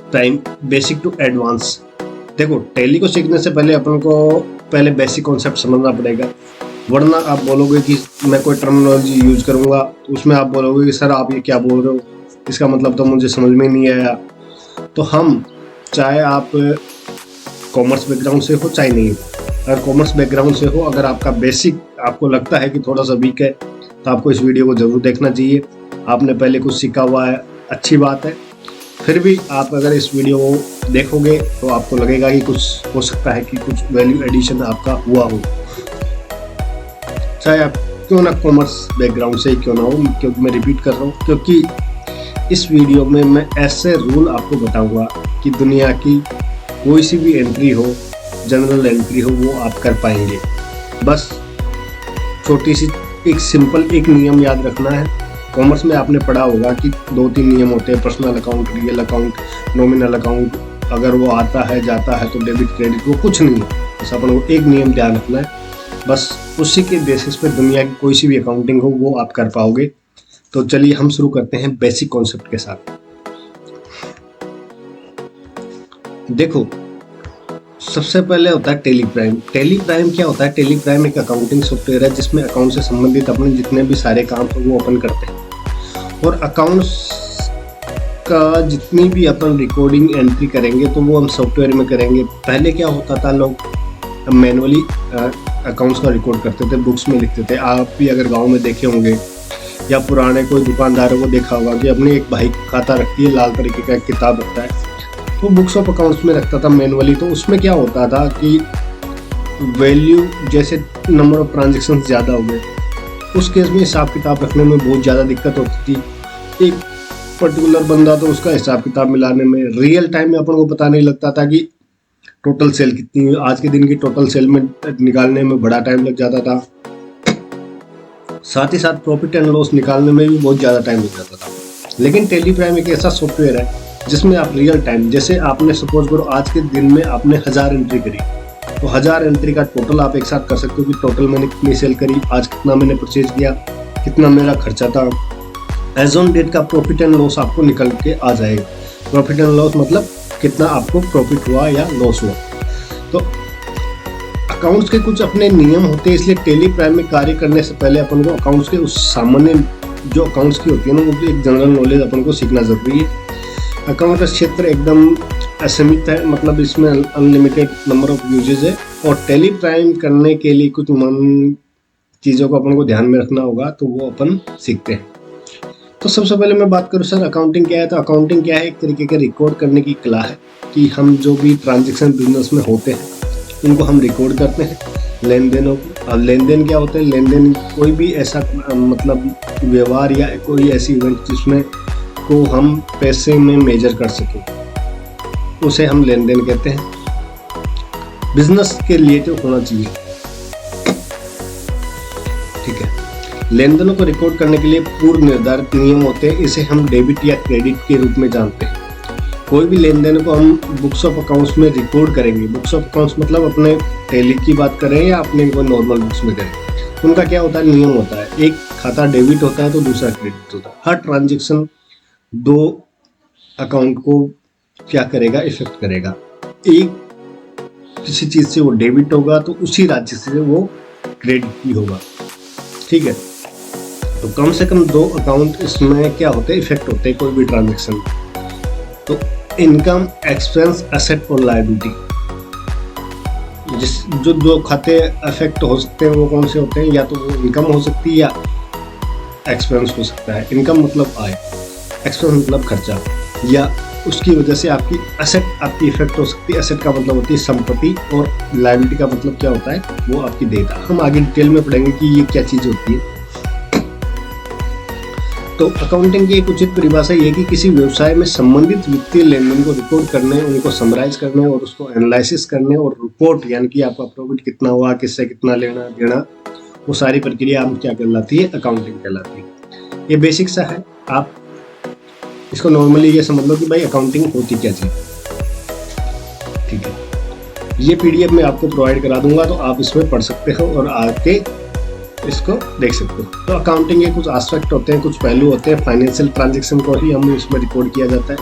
Prime basic to advance. देखो, टैली को सीखने से पहले अपन को पहले बेसिक कॉन्सेप्ट समझना पड़ेगा, वरना आप बोलोगे कि मैं कोई टर्मिनोलॉजी यूज करूंगा तो उसमें आप बोलोगे कि सर आप ये क्या बोल रहे हो, इसका मतलब तो मुझे समझ में नहीं आया। तो हम, चाहे आप कॉमर्स बैकग्राउंड से हो चाहे नहीं, अगर कॉमर्स बैकग्राउंड से हो, अगर आपका बेसिक आपको लगता है कि थोड़ा सा वीक है तो आपको इस वीडियो को जरूर देखना चाहिए। आपने पहले कुछ सीखा हुआ है, अच्छी बात है, फिर भी आप अगर इस वीडियो को देखोगे तो आपको लगेगा कि कुछ हो सकता है कि कुछ वैल्यू एडिशन आपका हुआ हो, चाहे आप क्यों ना कॉमर्स बैकग्राउंड से ही क्यों ना हो। क्योंकि मैं रिपीट कर रहा हूँ, क्योंकि इस वीडियो में मैं ऐसे रूल आपको बताऊंगा कि दुनिया की कोई सी भी एंट्री हो, जनरल एंट्री हो, वो आप कर पाएंगे। बस छोटी सी एक सिंपल एक नियम याद रखना है। कॉमर्स में आपने पढ़ा होगा कि 2-3 नियम होते हैं, personal account, real account, nominal account. अगर वो आता है जाता है तो डेबिट क्रेडिट, वो कुछ नहीं है। बस अपन को एक नियम ध्यान रखना है, बस उसी के बेसिस पे दुनिया की कोई सी भी अकाउंटिंग हो वो आप कर पाओगे। तो चलिए हम शुरू करते हैं बेसिक कॉन्सेप्ट के साथ। देखो, सबसे पहले होता है टैली प्राइम। टैली प्राइम क्या होता है? टैली प्राइम एक अकाउंटिंग सॉफ्टवेयर है जिसमें अकाउंट से संबंधित अपने जितने भी सारे काम हैं वो अपन करते हैं, और अकाउंट्स का जितनी भी अपन रिकॉर्डिंग एंट्री करेंगे तो वो हम सॉफ्टवेयर में करेंगे। पहले क्या होता था, लोग मैनुअली अकाउंट्स का रिकॉर्ड करते थे, बुक्स में लिखते थे। आप भी अगर गाँव में देखे होंगे या पुराने कोई दुकानदारों को देखा होगा कि अपने एक भाई खाता रखती है, लाल तरीके का एक किताब रखता है, तो बुक्स ऑफ अकाउंट्स में रखता था मैनुअली। तो उसमें क्या होता था कि वैल्यू, जैसे नंबर ऑफ ट्रांजेक्शन ज़्यादा हो गए, उस केस में हिसाब किताब रखने में बहुत ज़्यादा दिक्कत होती थी। एक पर्टिकुलर बंदा तो उसका हिसाब किताब मिलाने में रियल टाइम में अपन को पता नहीं लगता था कि टोटल सेल कितनी है। आज के दिन की टोटल सेल में निकालने में बड़ा टाइम लग जाता था, साथ ही साथ प्रॉफिट एंड लॉस निकालने में भी बहुत ज़्यादा टाइम लग जाता था। लेकिन टैली प्राइम एक ऐसा सॉफ्टवेयर है जिसमें आप रियल टाइम, जैसे आपने सपोज करो आज के दिन में आपने 1000 एंट्री करी, तो 1000 एंट्री का टोटल आप एक साथ कर सकते हो कि टोटल मैंने कितनी सेल करी, आज कितना मैंने परचेज किया, कितना मेरा खर्चा था। एज ऑन डेट का प्रॉफिट एंड लॉस आपको निकल के आ जाएगा। प्रॉफिट एंड लॉस मतलब कितना आपको प्रॉफिट हुआ या लॉस हुआ। तो अकाउंट्स के कुछ अपने नियम होते हैं, इसलिए टैली प्राइम में कार्य करने से पहले अपन को अकाउंट्स के उस सामान्य जो अकाउंट्स की होती है ना, वो एक जनरल नॉलेज अपन को सीखना जरूरी है। अकाउंट का क्षेत्र एकदम असीमित है, मतलब इसमें अनलिमिटेड नंबर ऑफ यूजेज है, और टैली प्राइम करने के लिए कुछ चीज़ों को अपन को ध्यान में रखना होगा, तो वो अपन सीखते हैं। तो सबसे पहले मैं बात करूँ सर अकाउंटिंग क्या है, तो अकाउंटिंग क्या है? एक तरीके का रिकॉर्ड करने की कला है कि हम जो भी ट्रांजेक्शन बिजनेस में होते हैं उनको हम रिकॉर्ड करते हैं, लेन देनों को। अब लेन देन क्या होता है? लेन देन कोई भी ऐसा मतलब व्यवहार या कोई ऐसी इवेंट जिसमें को हम पैसे में मेजर कर सकें, उसे हम लेन देन कहते हैं। बिजनेस के लिए तो होना चाहिए, ठीक है। लेन देनों को रिकॉर्ड करने के लिए पूर्व निर्धारित नियम होते हैं, इसे हम डेबिट या क्रेडिट के रूप में जानते हैं। कोई भी लेन देन को हम बुक्स ऑफ अकाउंट्स में रिकॉर्ड करेंगे। बुक्स ऑफ अकाउंट्स मतलब अपने टैली की बात करें या अपने कोई नॉर्मल बुक्स में करें, उनका क्या होता है? नियम होता है, एक खाता डेबिट होता है तो दूसरा क्रेडिट होता है। हर ट्रांजेक्शन दो अकाउंट को क्या करेगा? इफेक्ट करेगा। एक किसी चीज से वो डेबिट होगा तो उसी राज्य से वो क्रेडिट भी होगा, ठीक है। तो कम से कम 2 अकाउंट इसमें क्या होते हैं? इफेक्ट होते हैं कोई भी ट्रांजेक्शन। तो इनकम, एक्सपेंस, एसेट और लायबिलिटी, जो 2 खाते अफेक्ट हो सकते हैं वो कौन से होते हैं? या तो वो इनकम हो सकती है या एक्सपेंस हो सकता है। इनकम मतलब आय, एक्सपेंस मतलब खर्चा, या उसकी वजह से आपकी एसेट आपकी इफेक्ट हो सकती है। एसेट का मतलब होती है संपत्ति, और लायबिलिटी का मतलब क्या होता है? वो आपकी देयता। हम आगे डिटेल में पढ़ेंगे कि ये क्या चीज़ होती है। तो अकाउंटिंग की एक उचित परिभाषा ये कि किसी व्यवसाय में संबंधित वित्तीय लेन देन को रिकॉर्ड करने, उनको समराइज करने और उसको एनालिसिस करने, और रिपोर्ट यानी कि आपका प्रॉफिट कितना हुआ, किससे कितना लेना देना, वो सारी प्रक्रिया हम क्या कहलाती है? अकाउंटिंग कहलाती है। ये बेसिक सा है, आप इसको नॉर्मली ये समझ लो कि भाई अकाउंटिंग होती क्या चीज़, ठीक है। ये PDF मैं आपको प्रोवाइड करा दूंगा, तो आप इसमें पढ़ सकते हो और आके इसको देख सकते हो। तो अकाउंटिंग के कुछ एस्पेक्ट होते हैं, कुछ पहलू होते हैं। फाइनेंशियल ट्रांजैक्शन को ही हम इसमें रिकॉर्ड किया जाता है,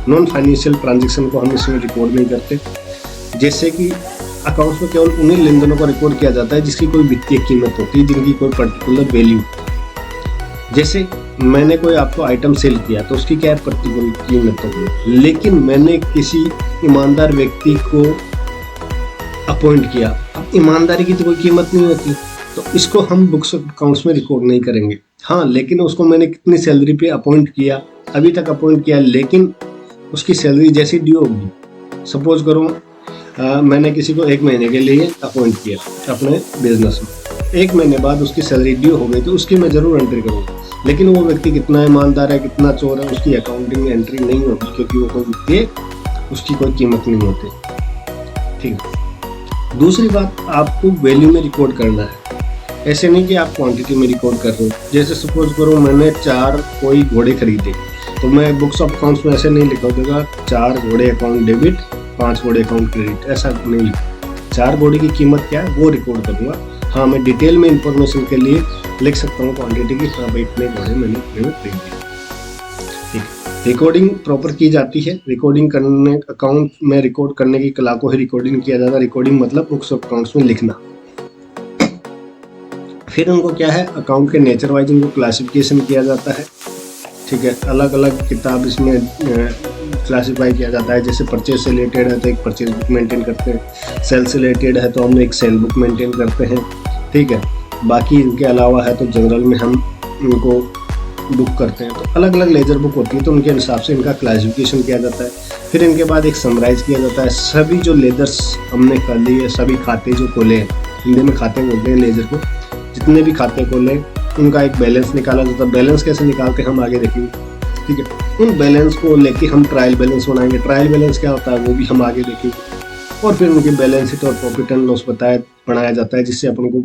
नॉन फाइनेंशियल ट्रांजैक्शन को हम इसमें रिकॉर्ड नहीं करते। जैसे कि अकाउंट्स में केवल उन्हीं लेन देनों को रिकॉर्ड किया जाता है जिसकी कोई वित्तीय कीमत होती है, जिनकी कोई पर्टिकुलर वैल्यू। जैसे मैंने कोई आपको आइटम सेल किया तो उसकी क्या पर्टिकुलर कीमत होगी, लेकिन मैंने किसी ईमानदार व्यक्ति को अपॉइंट किया, अब ईमानदारी की तो कोई कीमत नहीं होती, तो इसको हम बुक्स ऑफ अकाउंट्स में रिकॉर्ड नहीं करेंगे। हाँ, लेकिन उसको मैंने कितनी सैलरी पे अपॉइंट किया, अभी तक अपॉइंट किया, लेकिन उसकी सैलरी जैसी ड्यू होगी। सपोज करो मैंने किसी को 1 महीने के लिए अपॉइंट किया अपने बिजनेस में, 1 महीने बाद उसकी सैलरी ड्यू हो गई तो उसकी मैं ज़रूर एंट्री करूँगा, लेकिन वो व्यक्ति कितना ईमानदार है, कितना चोर है, उसकी अकाउंटिंग में एंट्री नहीं होगी, क्योंकि वो कोई वित्तीय उसकी कोई कीमत नहीं होती। ठीक है। दूसरी बात, आपको वैल्यू में रिकॉर्ड करना है, ऐसे नहीं कि आप क्वांटिटी में रिकॉर्ड कर रहे हो। जैसे सपोज करो मैंने 4 कोई घोड़े खरीदे, तो मैं बुक्स ऑफ अकाउंट्स में ऐसे नहीं लिखा देगा 4 घोड़े अकाउंट डेबिट, 5 घोड़े अकाउंट क्रेडिट, ऐसा नहीं लिखा। 4 घोड़े की कीमत क्या है वो रिकॉर्ड करूँगा। हाँ, मैं डिटेल में इंफॉर्मेशन के लिए लिख सकता हूँ क्वांटिटी की, हाँ भाई इतने घोड़े मैंने इतने में खरीद दिए। ठीक है। रिकॉर्डिंग प्रॉपर की जाती है। रिकॉर्डिंग करने, अकाउंट में रिकॉर्ड करने की कला को ही रिकॉर्डिंग किया जाता है। रिकॉर्डिंग मतलब बुक्स ऑफ अकाउंट्स में लिखना। फिर उनको क्या है, अकाउंट के नेचर वाइज उनको क्लासिफिकेशन किया जाता है। ठीक है, अलग अलग किताब इसमें क्लासीफाई किया जाता है। जैसे परचेज से रिलेटेड है तो एक परचेज बुक मेंटेन करते हैं, सेल से रिलेटेड है तो हम एक सेल बुक मेंटेन करते हैं। ठीक है, बाकी इनके अलावा है तो जनरल में हम इनको बुक करते हैं। तो अलग अलग लेजर बुक होती है, तो उनके हिसाब से इनका क्लासिफिकेशन किया जाता है। फिर इनके बाद एक समराइज किया जाता है। सभी जो लेजर्स हमने कर लिए, सभी खाते जो खोले हैं, हिंदी में खाते बोलते हैं लेजर को, जितने भी खाते खोले उनका एक बैलेंस निकाला जाता है। बैलेंस कैसे निकालते हैं हम आगे देखेंगे। ठीक है, उन बैलेंस को लेके हम ट्रायल बैलेंस बनाएंगे। ट्रायल बैलेंस क्या होता है वो भी हम आगे देखेंगे। और फिर उनके बैलेंस शीट और प्रॉफिट एंड लॉस बनाया जाता है, जिससे अपन को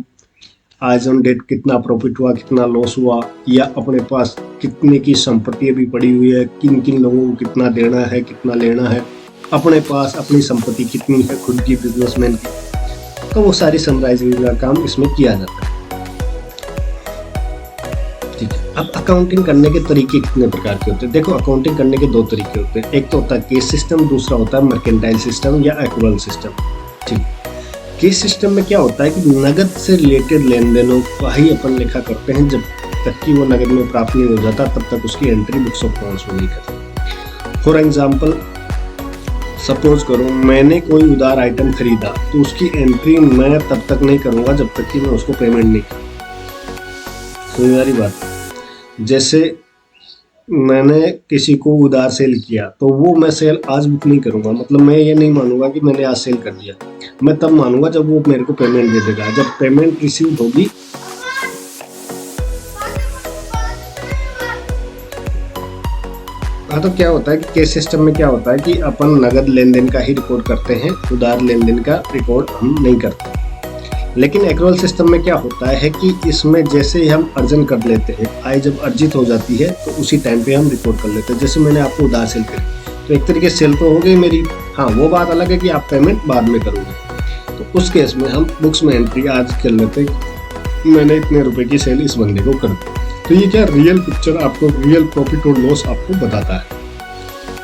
आज ऑन डेट कितना प्रॉफिट हुआ, कितना लॉस हुआ, या अपने पास कितने की संपत्ति अभी पड़ी हुई है, किन किन लोगों को कितना देना है, कितना लेना है, अपने पास अपनी संपत्ति कितनी है खुद की, बिजनेसमैन की। तो वो सारी समराइजिंग का काम इसमें किया जाता है। ठीक है, अब अकाउंटिंग करने के तरीके कितने प्रकार के होते हैं। देखो, अकाउंटिंग करने के 2 तरीके होते हैं। एक तो होता है केस सिस्टम, दूसरा होता है मर्केंटाइल सिस्टम या एक्रूअल सिस्टम। ठीक, केस सिस्टम में क्या होता है कि नगद से रिलेटेड लेन देनों का ही अपन लिखा करते हैं। जब तक कि वो नगद में प्राप्त नहीं हो जाता तब तक उसकी एंट्री बुक्स ऑफ अकाउंट्स में नहीं करते। फॉर एग्जाम्पल, सपोज करो मैंने कोई उधार आइटम खरीदा, तो उसकी एंट्री मैं तब तक नहीं करूंगा जब तक कि मैं उसको पेमेंट नहीं करूँ। समझ आ रही बात। जैसे मैंने किसी को उधार सेल किया, तो वो मैं सेल आज बुक नहीं करूंगा। मतलब मैं ये नहीं मानूंगा कि मैंने आज सेल कर दिया, मैं तब मानूंगा जब वो मेरे को पेमेंट दे देगा। जब पेमेंट रिसीव होगी हाँ, तो क्या होता है कि केस सिस्टम में क्या होता है कि अपन नगद लेन देन का ही रिकॉर्ड करते हैं, उधार लेन देन का रिकॉर्ड हम नहीं करते। लेकिन एक्रूअल सिस्टम में क्या होता है कि इसमें जैसे ही हम अर्जन कर लेते हैं, आय जब अर्जित हो जाती है तो उसी टाइम पे हम रिकॉर्ड कर लेते हैं। जैसे मैंने आपको उधार सेल करी, तो एक तरीके से सेल तो हो गई मेरी। हाँ, वो बात अलग है कि आप पेमेंट बाद में करोगे, तो उस केस में हम बुक्स में एंट्री आज कर लेते हैं, मैंने इतने रुपए की सेल इस बंदे को कर दी। तो ये क्या रियल पिक्चर आपको, रियल प्रॉफिट और लॉस आपको बताता है।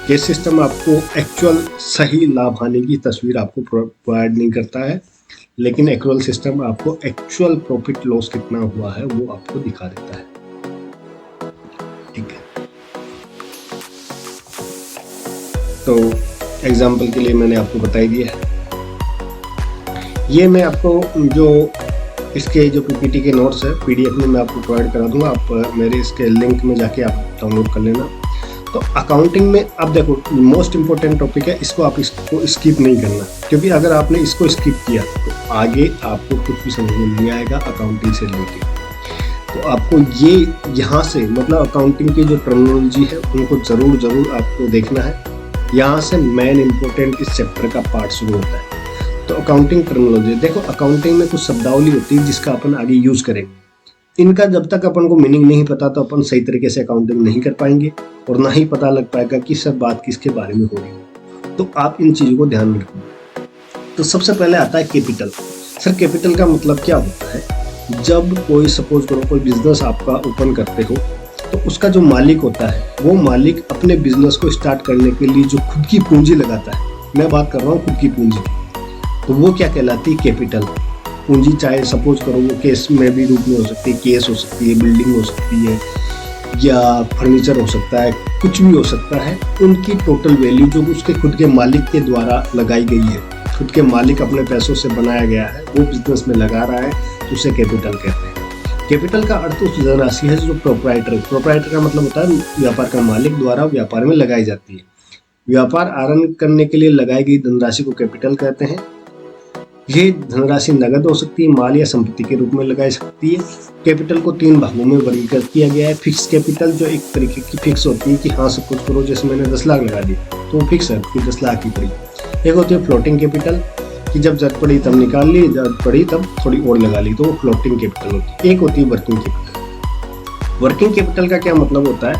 केस सिस्टम आपको एक्चुअल सही लाभ हानि की तस्वीर आपको प्रोवाइड नहीं करता है, लेकिन एक्रूअल सिस्टम आपको एक्चुअल प्रॉफिट लॉस कितना हुआ है वो आपको दिखा देता है। ठीक है, तो एग्जाम्पल के लिए मैंने आपको बता ही दिया है। ये मैं आपको जो इसके जो पीपीटी के नोट्स है पीडीएफ में मैं आपको प्रोवाइड करा दूंगा, आप मेरे इसके लिंक में जाके आप डाउनलोड कर लेना। तो अकाउंटिंग में अब देखो, मोस्ट इंपॉर्टेंट टॉपिक है, इसको स्किप नहीं करना, क्योंकि अगर आपने इसको स्किप किया तो आगे आपको कुछ भी समझ में नहीं आएगा अकाउंटिंग से लेके। तो आपको ये यहाँ से मतलब अकाउंटिंग की जो टर्मिनोलॉजी है उनको जरूर आपको देखना है। यहाँ से मेन इंपॉर्टेंट इस चैप्टर का पार्ट शुरू होता है। तो अकाउंटिंग टर्मिनोलॉजी, देखो अकाउंटिंग में कुछ शब्दावली होती है जिसका अपन आगे यूज करेंगे। इनका जब तक अपन को मीनिंग नहीं पता तो अपन सही तरीके से अकाउंटिंग नहीं कर पाएंगे और ना ही पता लग पाएगा कि सर बात किसके बारे में हो रही है। तो आप इन चीज़ों को ध्यान में रखना। तो सबसे पहले आता है कैपिटल। सर कैपिटल का मतलब क्या होता है? जब कोई सपोज करो कोई बिजनेस आपका ओपन करते हो, तो उसका जो मालिक होता है वो मालिक अपने बिजनेस को स्टार्ट करने के लिए जो खुद की पूंजी लगाता है, मैं बात कर रहा हूँ खुद की पूंजी, तो वो क्या कहलाती है? कैपिटल पूंजी। चाहे सपोज करो वो केस में भी रूप में हो सकती है, केस हो सकती है, बिल्डिंग हो सकती है, या फर्नीचर हो सकता है, कुछ भी हो सकता है। उनकी टोटल वैल्यू जो उसके खुद के मालिक के द्वारा लगाई गई है, खुद के मालिक अपने पैसों से बनाया गया है, वो बिजनेस में लगा रहा है, तो उसे कैपिटल कहते हैं। कैपिटल का अर्थ उस धनराशि है जो प्रोप्राइटर का मतलब होता है व्यापार का मालिक द्वारा व्यापार में लगाई जाती है। व्यापार आरंभ करने के लिए लगाई गई धनराशि को कैपिटल कहते हैं। ये धनराशि नगद हो सकती है, माल या संपत्ति के रूप में लगाई सकती है। कैपिटल को 3 भागों में वर्गीकृत किया गया है। फिक्स कैपिटल जो एक तरीके की फिक्स होती है कि हाँ सपोज करो जैसे मैंने 10 लाख लगा दिया तो वो फिक्स है कि 10 लाख की पड़ी। एक होती है फ्लोटिंग कैपिटल कि जब जरूरत पड़ी तब निकाल ली, जरूरत पड़ी तब थोड़ी और लगा ली, तो वो फ्लोटिंग कैपिटल होती है। एक होती है वर्किंग कैपिटल। वर्किंग कैपिटल का क्या मतलब होता है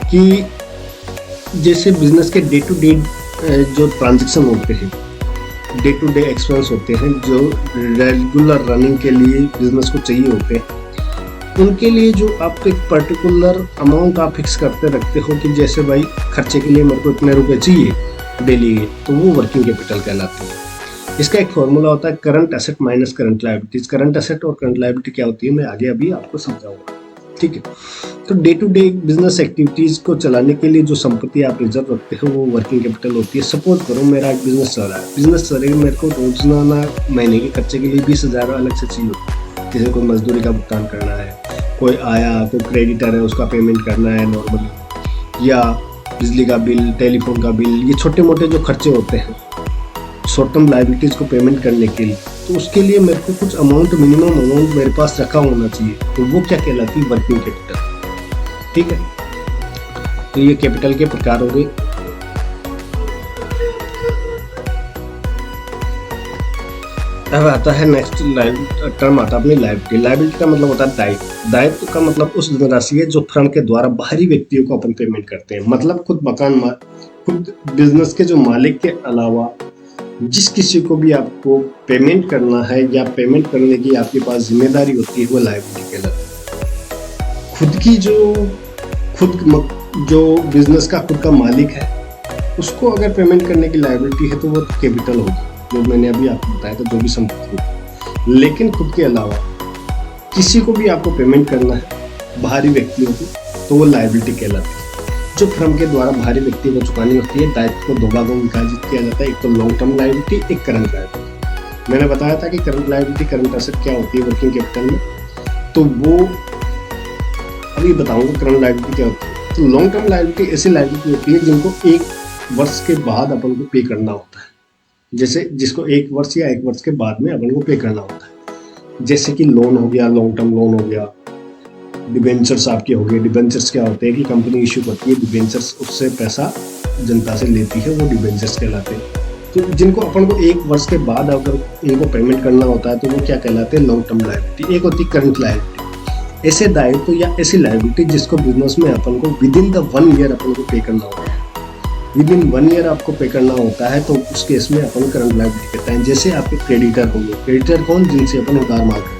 कि जैसे बिजनेस के डे टू डे जो ट्रांजेक्शन होते हैं, डे टू डे एक्सपेंस होते हैं जो रेगुलर रनिंग के लिए बिजनेस को चाहिए होते हैं, उनके लिए जो आप एक पर्टिकुलर अमाउंट आप फिक्स करते रखते हो कि जैसे भाई खर्चे के लिए मेरे को इतने रुपए चाहिए डेली, तो वो वर्किंग कैपिटल कहलाती है। इसका एक फॉर्मूला होता है current asset minus current liabilities. Current asset और करंट लायबिलिटी क्या होती है मैं आगे अभी आपको समझाऊंगा, ठीक है। तो day to day business activities को चलाने के लिए जो संपत्ति आप रिजर्व रखते हो वो वर्किंग कैपिटल होती है। सपोज करो मेरा एक बिजनेस चल रहा है, बिजनेस चलेगा, मेरे को रोजाना महीने के खर्चे के लिए 20,000 अलग से चाहिए होती है। जैसे कोई मजदूरी का भुगतान करना है, कोई आया, कोई क्रेडिटर है उसका पेमेंट करना है नॉर्मली, या बिजली का बिल, टेलीफोन का बिल, ये छोटे मोटे जो खर्चे होते हैं शॉर्ट टर्म लायबिलिटीज को पेमेंट करने के लिए, तो उसके लिए मेरे को कुछ अमाउंट, मिनिमम अमाउंट मेरे पास रखा होना चाहिए, तो वो क्या कहलाती है? वर्किंग कैपिटल, ठीक है। तो ये कैपिटल के प्रकार हो गए। अब आता है नेक्स्ट टर्म आता है अपनी लायबिलिटी। लायबिलिटी का मतलब होता है दायित्व। दायित्व का मतलब उस धनराशि है जो फर्म के द्वारा बाहरी व्यक्तियों को अपन पेमेंट करते हैं। मतलब खुद बिजनेस के जो मालिक के अलावा जिस किसी को भी आपको पेमेंट करना है या पेमेंट करने की आपके पास जिम्मेदारी होती है वो लायबिलिटी कहलाती है। जो बिजनेस का खुद का मालिक है उसको अगर पेमेंट करने की लायबिलिटी है तो वो कैपिटल होगी, जो मैंने अभी आपको बताया था, जो भी संपत्ति होगी। लेकिन खुद के अलावा किसी को भी आपको पेमेंट करना है बाहरी व्यक्तियों को, तो वो लायबिलिटी कहलाती है। जो फर्म के द्वारा बाहरी व्यक्ति को चुकानी होती है। दायित्व को 2 भागों में विभाजित किया जाता है, एक तो लॉन्ग टर्म लायबिलिटी, एक करंट लायबिलिटी। मैंने बताया था कि करंट लायबिलिटी, करंट एसेट क्या होती है वर्किंग कैपिटल में, तो वो अभी बताऊंगा करंट लायबिलिटी क्या होती है। तो लॉन्ग टर्म लायबिलिटी ऐसी लायबिलिटी होती है जिनको 1 वर्ष के बाद अपन को पे करना होता है। जैसे जिसको 1 वर्ष या 1 वर्ष के बाद में अपन को पे करना होता है, जैसे कि लोन हो गया, लॉन्ग टर्म लोन हो गया, डिबेंचर्स आपके हो गए। डिबेंचर्स क्या होते हैं कि कंपनी इश्यू करती है डिबेंचर्स, उससे पैसा जनता से लेती है, वो डिबेंचर्स कहलाते हैं। तो जिनको अपन को 1 वर्ष के बाद अगर इनको पेमेंट करना होता है तो वो क्या कहलाते हैं? Long term liability. एक होती है करंट लायबिलिटी, ऐसे दायित्व या ऐसी लायबिलिटी जिसको बिजनेस में अपन को विदिन द 1 ईयर अपन को पे करना होता है। विदिन 1 ईयर आपको पे करना होता है तो उस केस में अपन करंट लायबिलिटी कहते हैं। जैसे आपके क्रेडिटर होंगे, क्रेडिटर कौन? जिनसे अपन उधार मांग रहे हैं।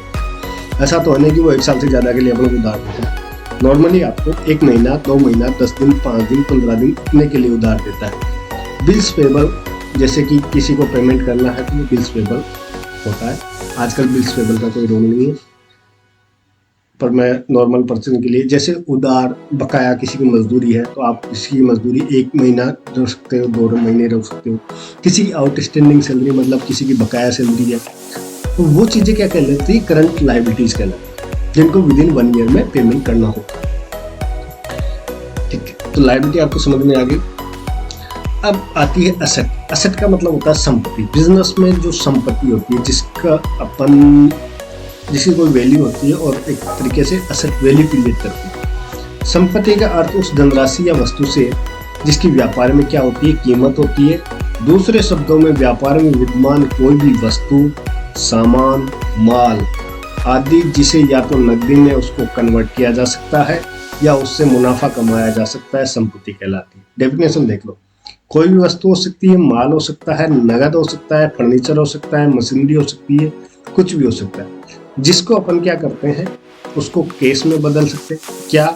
ऐसा तो है कि वो 1 साल से ज़्यादा के लिए अपन को उधार देता है। नॉर्मली आपको 1 महीना, 2 महीना, 10 दिन, 5 दिन, 15 दिन इतने के लिए उधार देता है। बिल्स पेबल, जैसे कि किसी को पेमेंट करना है तो वो बिल्स पेबल होता है। आजकल बिल्स पेबल का कोई रोल नहीं है, पर मैं नॉर्मल पर्सन के लिए, जैसे उधार बकाया किसी की मजदूरी है तो आप किसी की मजदूरी 1 महीना रख सकते हो, 2 महीने रख सकते हो। किसी की आउटस्टैंडिंग सैलरी मतलब किसी की बकाया सैलरी है, तो वो चीज़ें क्या कहलाती है? करंट लायबिलिटीज कहलाती है, जिनको विदिन 1 ईयर में पेमेंट करना होगा, ठीक है। तो लायबिलिटी आपको समझ में आ गई। अब आती है एसेट। एसेट का मतलब होता है संपत्ति। बिजनेस में जो संपत्ति होती है जिसकी कोई वैल्यू होती है और एक तरीके से एसेट वैल्यू क्रिएट करती है। संपत्ति का अर्थ उस धनराशि या वस्तु से जिसकी व्यापार में क्या होती है? कीमत होती है। दूसरे शब्दों में व्यापार में विद्यमान कोई भी वस्तु, सामान, माल आदि जिसे या तो नकदी में उसको कन्वर्ट किया जा सकता है या उससे मुनाफा कमाया जा सकता है, संपत्ति कहलाती है। डेफिनेशन देख लो, कोई भी वस्तु हो सकती है, माल हो सकता है, नगद हो सकता है, फर्नीचर हो सकता है, मशीनरी हो सकती है, कुछ भी हो सकता है। जिसको अपन क्या करते हैं, उसको केस में बदल सकते हैं। क्या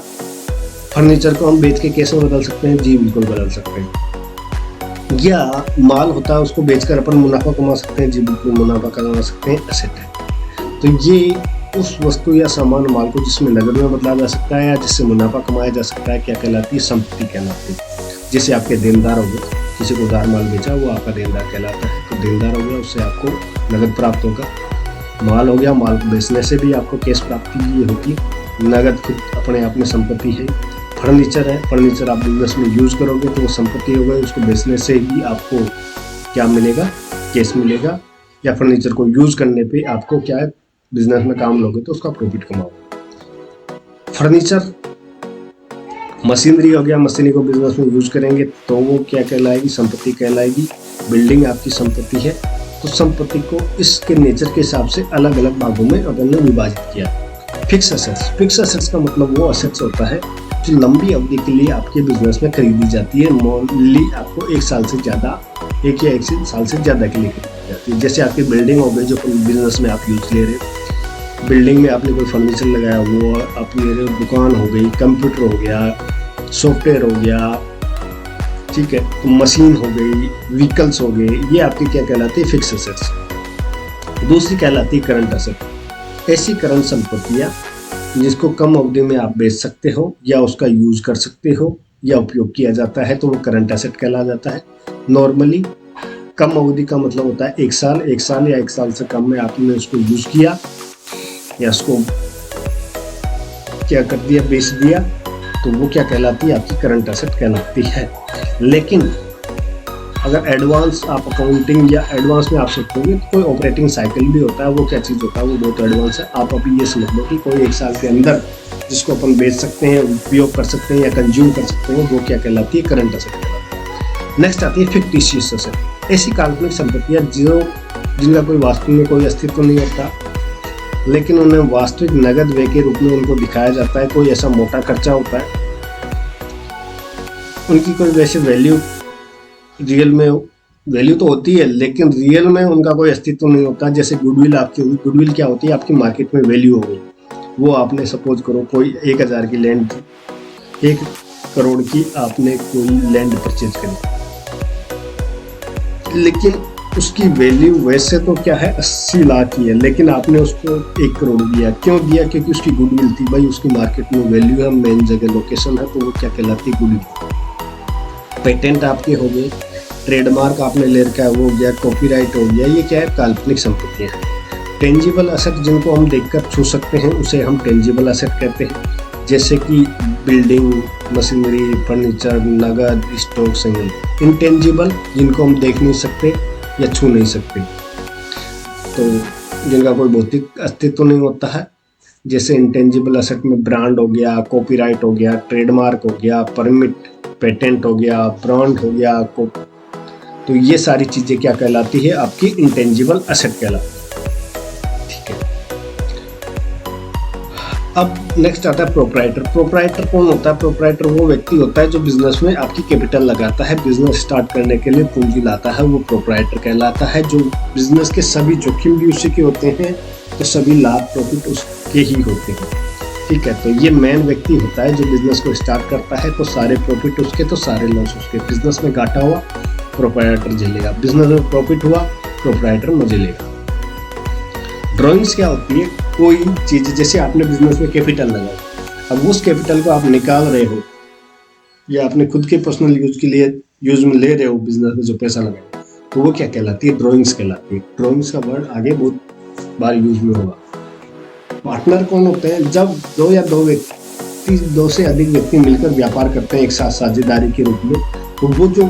फर्नीचर को हम बेच के केस में बदल सकते हैं? जी बिल्कुल बदल सकते हैं। या माल होता है उसको बेचकर अपन मुनाफा कमा सकते हैं? जी बिल्कुल मुनाफा कमा सकते हैं, एसेट है। तो ये उस वस्तु या सामान माल को जिसमें नगद में बदला जा सकता है या जिससे मुनाफा कमाया जा सकता है, क्या कहलाती है? संपत्ति कहलाती है। जैसे आपके देनदार हो गए, किसी को उधार माल बेचा, वो आपका देनदार कहलाता है। तो देनदार हो गया, उससे आपको नगद प्राप्त होगा। माल हो गया, माल को बेचने से भी आपको कैश प्राप्ति ये होगी। नगद खुद अपने आप में संपत्ति है। फर्नीचर है, फर्नीचर आप बिजनेस में यूज करोगे तो वो संपत्ति हो गई, उसको बेचने से ही आपको क्या मिलेगा? कैश मिलेगा। या फर्नीचर को यूज करने पे आपको क्या है, बिजनेस में काम लोगे तो उसका प्रॉफिट कमाओगे। फर्नीचर मशीनरी हो गया, मशीनरी को बिजनेस में यूज करेंगे तो वो क्या कहलाएगी? संपत्ति कहलाएगी। बिल्डिंग आपकी संपत्ति है। तो संपत्ति को इसके नेचर के हिसाब से अलग अलग भागों में अपन ने विभाजित किया। फिक्स एसेट्स, फिक्स एसेट्स का मतलब वो एसेट्स होता है जो लंबी अवधि के लिए आपके बिजनेस में खरीदी जाती है। मोस्टली आपको एक साल से ज़्यादा, एक या एक साल से ज़्यादा के लिए खरीदी जाती है। जैसे आपकी बिल्डिंग हो गई जो बिजनेस में आप यूज ले रहे हो, बिल्डिंग में आपने कोई फर्नीचर लगाया, वो आप ले रहे हो। दुकान हो गई, कंप्यूटर हो गया, सॉफ्टवेयर हो गया, ठीक है, तो मशीन हो गई, व्हीकल्स हो गए, ये आपकी क्या कहलाती है? Fix assets. दूसरी कहलाती है करंट एसेट। ऐसी करंट संपत्तियां जिसको कम अवधि में आप बेच सकते हो या उसका यूज कर सकते हो या उपयोग किया जाता है, तो वो करंट एसेट कहला जाता है। नॉर्मली कम अवधि का मतलब होता है एक साल या एक साल से कम में आपने उसको यूज किया या उसको क्या कर दिया, बेच दिया, तो वो क्या कहलाती है? आपकी करंट एसेट कहलाती है। लेकिन अगर एडवांस आप अकाउंटिंग या एडवांस में आप सोचोगे तो कोई ऑपरेटिंग साइकिल भी होता है। वो क्या चीज़ होता है? वो बहुत एडवांस है। आप अभी ये समझ लो कि कोई एक साल के अंदर जिसको अपन बेच सकते हैं, उपयोग कर सकते हैं या कंज्यूम कर सकते हैं, वो क्या कहलाती है? करंट एसेट कहलाती है। नेक्स्ट आती है फिक्टिशियस एसेट। ऐसी काल्पनिक संपत्तियाँ जिनका कोई वास्तव में कोई अस्तित्व नहीं होता, लेकिन उन्हें वास्तविक नगद व्यय के रूप में उनको दिखाया जाता है। कोई ऐसा मोटा खर्चा होता है, उनकी कोई वैसे वैल्यू रियल में वैल्यू तो होती है लेकिन रियल में उनका कोई अस्तित्व नहीं होता। जैसे गुडविल आपकी हुई, गुडविल क्या होती है? आपकी मार्केट में वैल्यू हो गई। वो आपने सपोज करो कोई 1000 की लैंड, 1 करोड़ की आपने कोई लैंड परचेज करी, लेकिन उसकी वैल्यू वैसे तो क्या है 80 लाख की है, लेकिन आपने उसको 1 करोड़ दिया। क्यों दिया? क्योंकि उसकी गुडविल थी। भाई उसकी मार्केट में वैल्यू है, मेन जगह लोकेशन है, तो वो क्या कहलाती है? गुडविल। पेटेंट आपके हो गए, ट्रेडमार्क आपने ले रखा है, वो हो गया, कॉपीराइट हो गया, ये क्या है? काल्पनिक संपत्तियां हैं। टेंजिबल एसेट जिनको हम देखकर छू सकते हैं उसे हम टेंजिबल एसेट कहते हैं। जैसे कि बिल्डिंग, मशीनरी, फर्नीचर, नगद, स्टॉक, संयंत्र। इंटेंजिबल जिनको हम देख नहीं सकते या छू नहीं सकते, तो जिनका कोई भौतिक अस्तित्व नहीं होता है। जैसे इंटेंजिबल एसेट में ब्रांड हो गया, कॉपीराइट हो गया, ट्रेडमार्क हो गया, परमिट, पेटेंट हो गया, ब्रांड हो गया, तो ये सारी चीजें क्या कहलाती है? आपकी इंटेंजिबल एसेट कहलाती है। ठीक है, अब नेक्स्ट आता है प्रोप्राइटर। प्रोप्राइटर कौन होता है? प्रोप्राइटर वो व्यक्ति होता है जो बिजनेस में आपकी कैपिटल लगाता है, बिजनेस स्टार्ट करने के लिए पूंजी लाता है, वो प्रोप्राइटर कहलाता है। जो बिजनेस के सभी जोखिम भी उसी के होते हैं, तो सभी लाभ प्रॉफिट उसके ही होते हैं। ठीक है, तो ये मेन व्यक्ति होता है जो बिजनेस को स्टार्ट करता है, तो सारे प्रॉफिट उसके, तो सारे लॉस उसके। बिजनेस में घाटा हुआ, प्रोप्राइटर झेलेगा। बिजनेस में प्रॉफिट हुआ, प्रोप्राइटर मजे लेगा। ड्राइंग्स क्या होती है? कोई चीज, जैसे आपने बिजनेस में कैपिटल लगाया, अब उस कैपिटल को आप निकाल रहे हो या आपने खुद के पर्सनल यूज के लिए यूज में ले रहे हो, बिजनेस में जो पैसा लगाया, तो वो क्या कहलाती है? ड्राइंग्स कहलाती है। ड्राइंग्स का वर्ड आगे बहुत बार यूज में होगा। पार्टनर कौन होते हैं? जब दो से अधिक व्यक्ति मिलकर व्यापार करते हैं एक साथ साझेदारी के रूप में, तो वो जो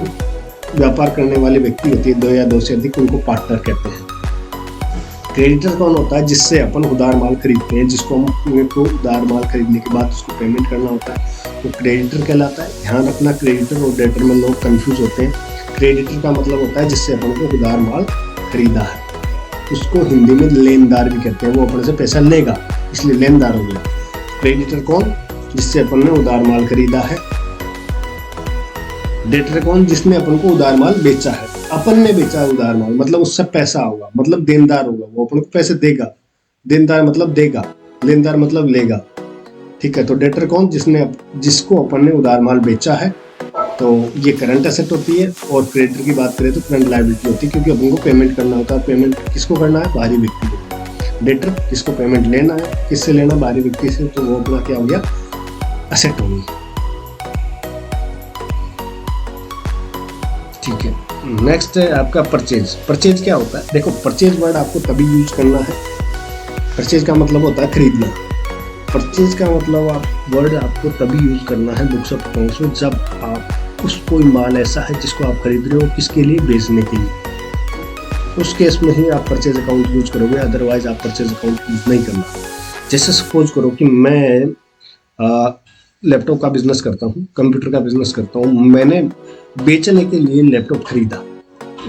व्यापार करने वाले व्यक्ति होते हैं 2 या 2 से अधिक, उनको पार्टनर कहते हैं। क्रेडिटर कौन होता है? जिससे अपन उधार माल खरीदते हैं, जिसको हम को उधार माल खरीदने के बाद उसको पेमेंट करना होता है, तो क्रेडिटर कहलाता है। ध्यान रखना, क्रेडिटर और डेटर में लोग कंफ्यूज होते हैं। क्रेडिटर का मतलब होता है जिससे अपन को उधार माल खरीदा है, उसको हिंदी में लेनदार भी कहते हैं। वो अपने से पैसा लेगा, इसलिए लेनदार हो गया। क्रेडिटर कौन? जिससे अपन ने उधार माल खरीदा है। डेटर कौन? जिसने अपन को उधार माल बेचा है। अपन ने बेचा है उधार माल, मतलब उससे पैसा होगा, मतलब देनदार होगा, वो अपन को पैसे देगा। देनदार मतलब देगा, लेनदार मतलब लेगा। ठीक है, तो डेटर कौन, जिसको अपन ने उधार माल बेचा है, तो ये करंट एसेट होती है। और क्रेडिटर की बात करें तो करंट लायबिलिटी होती है, क्योंकि अपन को पेमेंट करना होता है। पेमेंट किसको करना है, बाहरी व्यक्ति को। डेटर किसको पेमेंट लेना है, किससे लेना, बाहरी व्यक्ति से, तो वो अपना क्या हो गया, एसेट होगी। ठीक है, नेक्स्ट है आपका परचेज। परचेज क्या होता है, देखो परचेज वर्ड आपको तभी यूज करना है, परचेज का मतलब होता है खरीदना। परचेज का मतलब वर्ड आपको तभी यूज करना है बुक्स ऑफ अकाउंट्स में, जब आप कोई माल ऐसा है जिसको आप खरीद रहे हो, किसके लिए, बेचने के लिए। उस केस में ही आप परचेज अकाउंट यूज करोगे, अदरवाइज आप परचेज अकाउंट यूज नहीं करना। जैसे सपोज करो कि मैं लैपटॉप का बिजनेस करता हूँ, कंप्यूटर का बिजनेस करता हूँ, मैंने बेचने के लिए लैपटॉप खरीदा,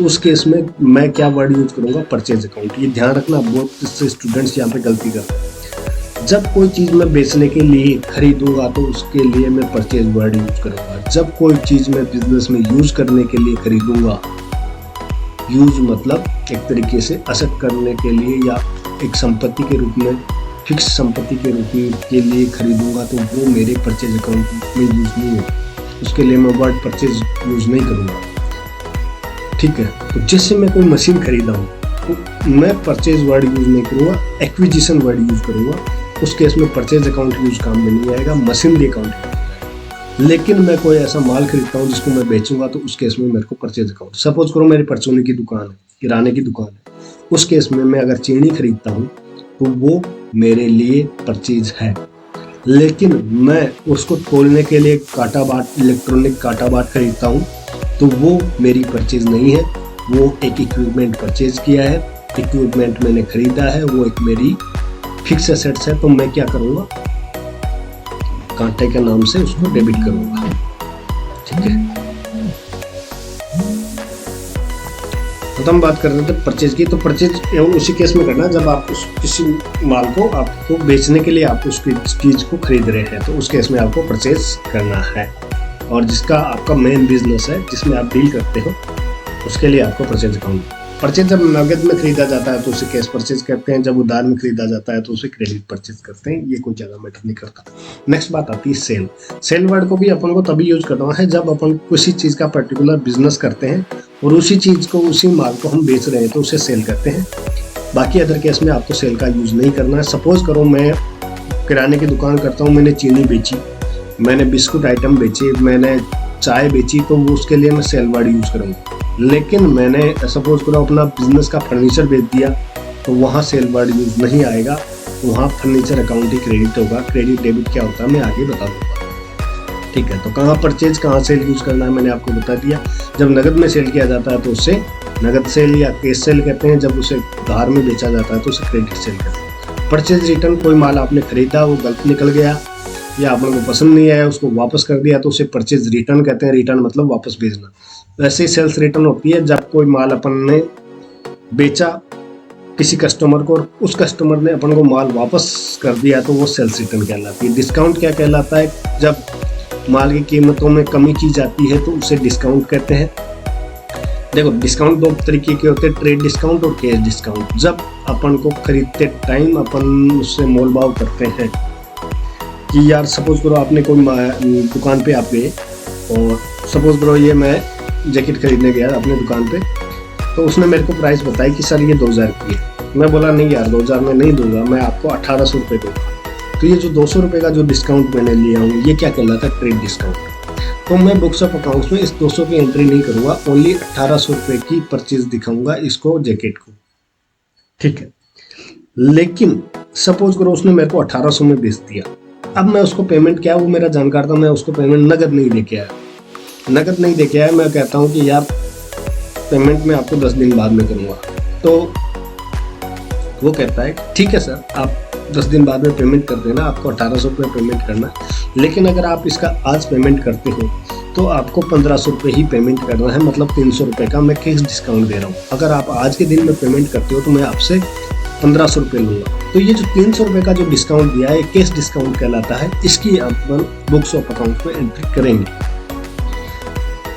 उस केस में मैं क्या वर्ड यूज करूंगा, परचेज अकाउंट। ये ध्यान रखना, बहुत से स्टूडेंट्स यहाँ पे गलती करते हैं। जब कोई चीज़ मैं बेचने के लिए खरीदूंगा तो उसके लिए मैं परचेज वर्ड यूज करूंगा। जब कोई चीज़ मैं बिजनेस में यूज करने के लिए खरीदूंगा, यूज मतलब एक तरीके से असेट करने के लिए या एक संपत्ति के रूप में, फिक्स संपत्ति के रूप में के लिए खरीदूंगा, तो वो मेरे परचेज अकाउंट में यूज नहीं है। उसके लिए मैं वर्ड परचेज यूज नहीं करूंगा। ठीक है, तो जैसे मैं कोई मशीन खरीदा हूँ तो मैं परचेज वर्ड यूज नहीं करूंगा, एक्विजिशन वर्ड यूज करूंगा। उस केस में परचेज अकाउंट यूज काम में नहीं आएगा, मशीनरी अकाउंट। लेकिन मैं कोई ऐसा माल खरीदता हूँ जिसको मैं बेचूंगा, तो उस केस में मेरे को परचेज अकाउंट। सपोज करो मेरी परचूनी की दुकान है, किराने की दुकान है, उस केस में मैं अगर चीनी खरीदता हूँ तो वो मेरे लिए परचेज है। लेकिन मैं उसको तोलने के लिए काटा बाट, इलेक्ट्रॉनिक काटा बाट खरीदता हूँ, तो वो मेरी परचेज नहीं है, वो एक इक्विपमेंट परचेज किया है, इक्विपमेंट मैंने खरीदा है, वो एक मेरी फिक्स एसेट्स है। तो मैं क्या करूँगा, कांटे के नाम से उसको डेबिट करूँगा। ठीक है, तो हम बात कर रहे थे परचेज की। तो परचेज एवं उसी केस में करना जब आप किसी माल को आपको बेचने के लिए आप उसकी चीज को खरीद रहे हैं, तो उस केस में आपको परचेज करना है। और जिसका आपका मेन बिजनेस है, जिसमें आप डील करते हो, उसके लिए आपको परचेज अकाउंट। परचेज जब नगद में खरीदा जाता है तो उसे कैश परचेज करते हैं, जब उधार में खरीदा जाता है तो उसे क्रेडिट परचेज करते हैं। ये कोई ज़्यादा मैटर नहीं करता। नेक्स्ट बात आती है सेल। सेल वर्ड को भी अपन को तभी यूज करना है जब अपन किसी चीज़ का पर्टिकुलर बिजनेस करते हैं और उसी चीज़ को, उसी माल को हम बेच रहे हैं, तो उसे सेल करते हैं। बाकी अदर केस में आपको सेल का यूज नहीं करना है। सपोज करो मैं किराने की दुकान करता हूँ, मैंने चीनी बेची, मैंने बिस्कुट आइटम बेचे, मैंने चाय बेची, तो उसके लिए मैं सेल वर्ड यूज करूँगा। लेकिन मैंने सपोज करो अपना बिजनेस का फर्नीचर बेच दिया, तो वहाँ सेल वर्ड यूज नहीं आएगा, वहाँ फर्नीचर अकाउंट ही क्रेडिट होगा। क्रेडिट डेबिट क्या होता है मैं आगे बता दूंगा। ठीक है, तो कहाँ परचेज कहाँ सेल यूज करना है मैंने आपको बता दिया। जब नगद में सेल किया जाता है तो उसे नगद सेल या कैश सेल कहते हैं। जब उसे उधार में बेचा जाता है तो उसे क्रेडिट सेल कहते हैं। परचेज रिटर्न, कोई माल आपने खरीदा, वो गलत निकल गया या आप लोगों को पसंद नहीं आया, उसको वापस कर दिया, तो उसे परचेज रिटर्न कहते हैं। रिटर्न मतलब वापस भेजना। वैसे ही सेल्स रिटर्न होती है जब कोई माल अपन ने बेचा किसी कस्टमर को और उस कस्टमर ने अपन को माल वापस कर दिया, तो वो सेल्स रिटर्न कहलाती है। डिस्काउंट क्या कहलाता है, जब माल की कीमतों में कमी की जाती है तो उसे डिस्काउंट कहते हैं। देखो डिस्काउंट दो तरीके के होते हैं, ट्रेड डिस्काउंट और कैश डिस्काउंट। जब अपन को खरीदते टाइम अपन उससे मोल भाव करते हैं कि यार सपोज करो आपने कोई दुकान पे आप गए और सपोज करो ये मैं जैकेट खरीदने गया अपने दुकान पे, तो उसने मेरे को प्राइस बताई कि सर ये 2000 की है। मैं बोला नहीं यार 2000 में नहीं दूंगा, मैं आपको 1800 रुपये दूंगा। तो ये जो 200 रुपये का जो डिस्काउंट मैंने लिया हूँ ये क्या कहलाता है, ट्रेड डिस्काउंट। तो मैं बुक्स ऑफ अकाउंट्स में इस 200 की एंट्री नहीं करूँगा, ओनली 1800 रुपये की परचेज दिखाऊंगा इसको, जैकेट को। ठीक है, लेकिन सपोज करो उसने मेरे को 1800 में बेच दिया। अब मैं उसको पेमेंट क्या, वो मेरा जानकार था, मैं उसको पेमेंट नगद नहीं लेके आया। नगद नहीं देके आया, मैं कहता हूँ कि यार पेमेंट मैं आपको 10 दिन बाद में करूँगा। तो वो कहता है ठीक है सर, आप 10 दिन बाद में पेमेंट कर देना, आपको 1800 रुपये पेमेंट करना। लेकिन अगर आप इसका आज पेमेंट करते हो तो आपको 1500 रुपये ही पेमेंट करना है, मतलब 300 रुपये का मैं कैश डिस्काउंट दे रहा हूँ। अगर आप आज के दिन में पेमेंट करते हो तो मैं आपसे 1500 रुपये लूँगा। तो ये जो 300 रुपये का जो डिस्काउंट दिया है कैश डिस्काउंट कहलाता है। इसकी अपन बुक्स ऑफ अकाउंट में एंट्री करेंगे।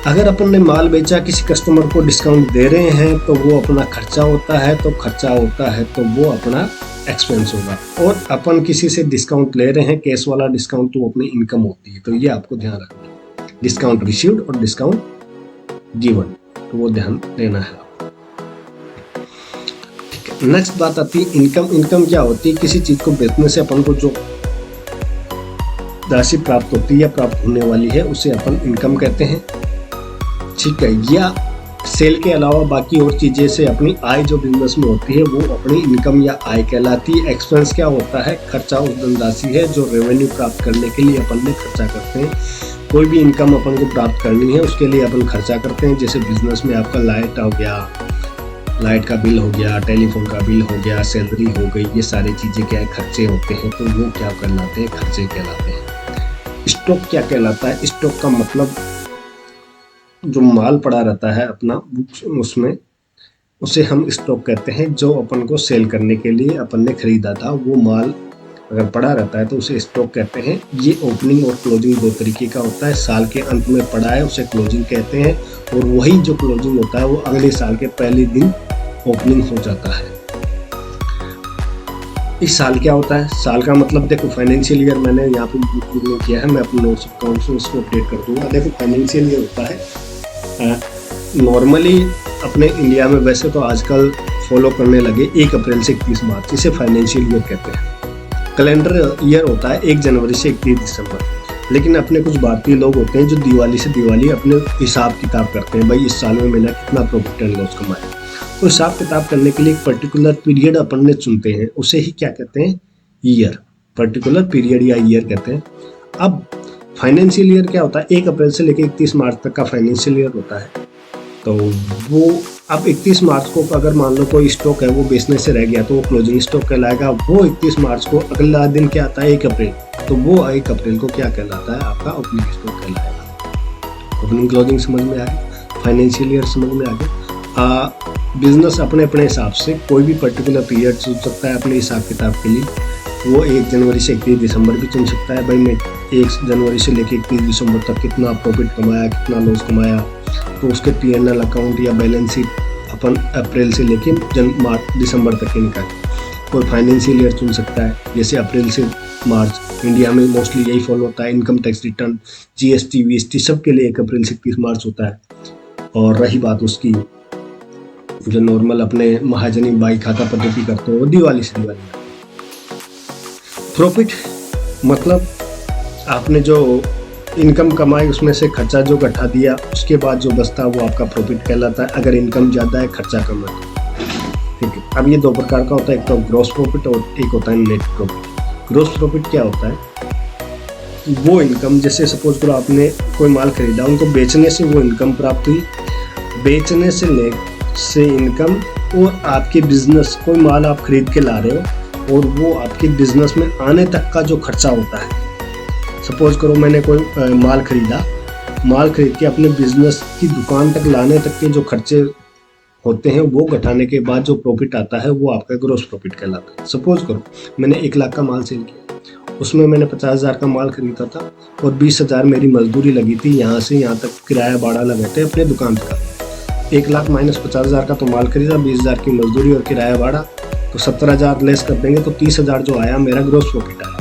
अगर अपन ने माल बेचा, किसी कस्टमर को डिस्काउंट दे रहे हैं, तो वो अपना खर्चा होता है, तो खर्चा होता है तो वो अपना एक्सपेंस होगा। और अपन किसी से डिस्काउंट ले रहे हैं, कैश वाला डिस्काउंट, तो अपनी इनकम होती है। तो ये आपको ध्यान रखना है, डिस्काउंट रिसीव्ड और डिस्काउंट गिवन, तो वो ध्यान देना है। ठीक है, नेक्स्ट बात आती है इनकम। इनकम क्या होती है? किसी चीज को बेचने से अपन को जो राशि प्राप्त होती है या प्राप्त होने वाली है, उसे अपन इनकम कहते हैं। ठीक है, या सेल के अलावा बाकी और चीजें से अपनी आय जो बिजनेस में होती है वो अपनी इनकम या आय कहलाती है। एक्सपेंस क्या होता है? खर्चा उस धनराशि है जो रेवेन्यू प्राप्त करने के लिए अपन ने खर्चा करते हैं। कोई भी इनकम अपन को प्राप्त करनी है उसके लिए अपन खर्चा करते हैं। जैसे बिजनेस में आपका लाइट हो गया, लाइट का बिल हो गया, टेलीफोन का बिल हो गया, सैलरी हो गई, ये सारी चीजें क्या है? खर्चे होते हैं। तो वो क्या कहलाते हैं? खर्चे कहलाते हैं। स्टॉक क्या कहलाता है? स्टॉक का मतलब जो माल पड़ा रहता है अपना उसमें, उसे हम स्टॉक कहते हैं। जो अपन को सेल करने के लिए अपन ने खरीदा था, वो माल अगर पड़ा रहता है तो उसे स्टॉक कहते हैं। ये ओपनिंग और क्लोजिंग दो तरीके का होता है। साल के अंत में पड़ा है उसे क्लोजिंग कहते हैं, और वही जो क्लोजिंग होता है वो अगले साल के पहले दिन ओपनिंग हो जाता है। इस साल क्या होता है? साल का मतलब देखो, फाइनेंशियल ईयर मैंने यहाँ पे नहीं किया है, मैं अपने नोट्स अकाउंट से उसको अपडेट कर दूंगा। देखो, फाइनेंशियल ईयर होता है नॉर्मली अपने इंडिया में, वैसे तो आजकल फॉलो करने लगे 1 अप्रैल से 31 मार्च, इसे फाइनेंशियल ईयर कहते हैं। कैलेंडर ईयर होता है 1 जनवरी से 31 दिसंबर। लेकिन अपने कुछ भारतीय लोग होते हैं जो दिवाली से दिवाली अपने हिसाब किताब करते हैं, भाई इस साल में मैंने कितना प्रॉफिट एंड लॉस कमाया। तो हिसाब किताब करने के लिए एक पर्टिकुलर पीरियड अपन ने चुनते हैं, उसे ही क्या कहते हैं? ईयर। पर्टिकुलर पीरियड या ईयर कहते हैं। अब फाइनेंशियल ईयर क्या होता है? 1 अप्रैल से लेकर 31 मार्च तक का फाइनेंशियल ईयर होता है। तो वो अब 31 मार्च को अगर मान लो कोई स्टॉक है वो बेचने से रह गया तो वो क्लोजिंग स्टॉक कहलाएगा। वो 31 मार्च को अगला दिन क्या आता है? 1 अप्रैल, तो वो 1 अप्रैल को क्या कहलाता है? आपका ओपनिंग स्टॉक कहलाएगा। ओपनिंग क्लोजिंग समझ में आ गया, फाइनेंशियल ईयर समझ में आ गया। बिजनेस अपने अपने हिसाब से कोई भी पर्टिकुलर पीरियड चुन सकता है अपने हिसाब किताब के लिए। वो 1 जनवरी से 31 दिसंबर भी चुन सकता है, भाई मैं 1 जनवरी से लेकर 31 दिसंबर तक कितना प्रॉफिट कमाया, कितना लॉस कमाया, तो उसके P&L अकाउंट या बैलेंस शीट अपन अप्रैल से लेकर दिसंबर तक के निकालें। कोई फाइनेंशियल ईयर चुन सकता है, जैसे अप्रैल से मार्च। इंडिया में मोस्टली यही फॉलो होता है। Income tax return, GST VST सब के लिए 1 अप्रैल से 31 मार्च होता है। और रही बात उसकी जो नॉर्मल अपने महाजनी बाई खाता पद्धति करते हो, दिवाली से दिवाली। प्रॉफिट मतलब आपने जो इनकम कमाई उसमें से खर्चा जो घटा दिया, उसके बाद जो बचता है वो आपका प्रॉफिट कहलाता है। अगर इनकम ज़्यादा है, खर्चा कम है। ठीक है, अब ये 2 प्रकार का होता है, एक तो ग्रॉस प्रॉफिट और एक होता है नेट प्रॉफिट। ग्रॉस प्रॉफिट क्या होता है? वो इनकम, जैसे सपोज करो आपने कोई माल खरीदा, उनको बेचने से वो इनकम प्राप्त हुई। बेचने से इनकम, और आपके बिजनेस, कोई माल आप खरीद के ला रहे हो और वो आपके बिजनेस में आने तक का जो खर्चा होता है। सपोज करो मैंने कोई माल खरीदा, माल खरीद के अपने बिजनेस की दुकान तक लाने तक के जो खर्चे होते हैं वो घटाने के बाद जो प्रॉफिट आता है वो आपका ग्रॉस प्रॉफिट कहलाता है। सपोज करो मैंने 1 लाख का माल सेल किया, उसमें मैंने 50,000 का माल खरीदा था और 20,000 मेरी मजदूरी लगी थी, यहाँ से यहाँ तक किराया भाड़ा लगाते अपने दुकान का। 1 लाख माइनस 50,000 का तो माल खरीदा, 20,000 की मजदूरी और किराया भाड़ा, तो 17,000 लेस कर देंगे तो 30,000 जो आया मेरा ग्रॉस प्रॉफिट आया।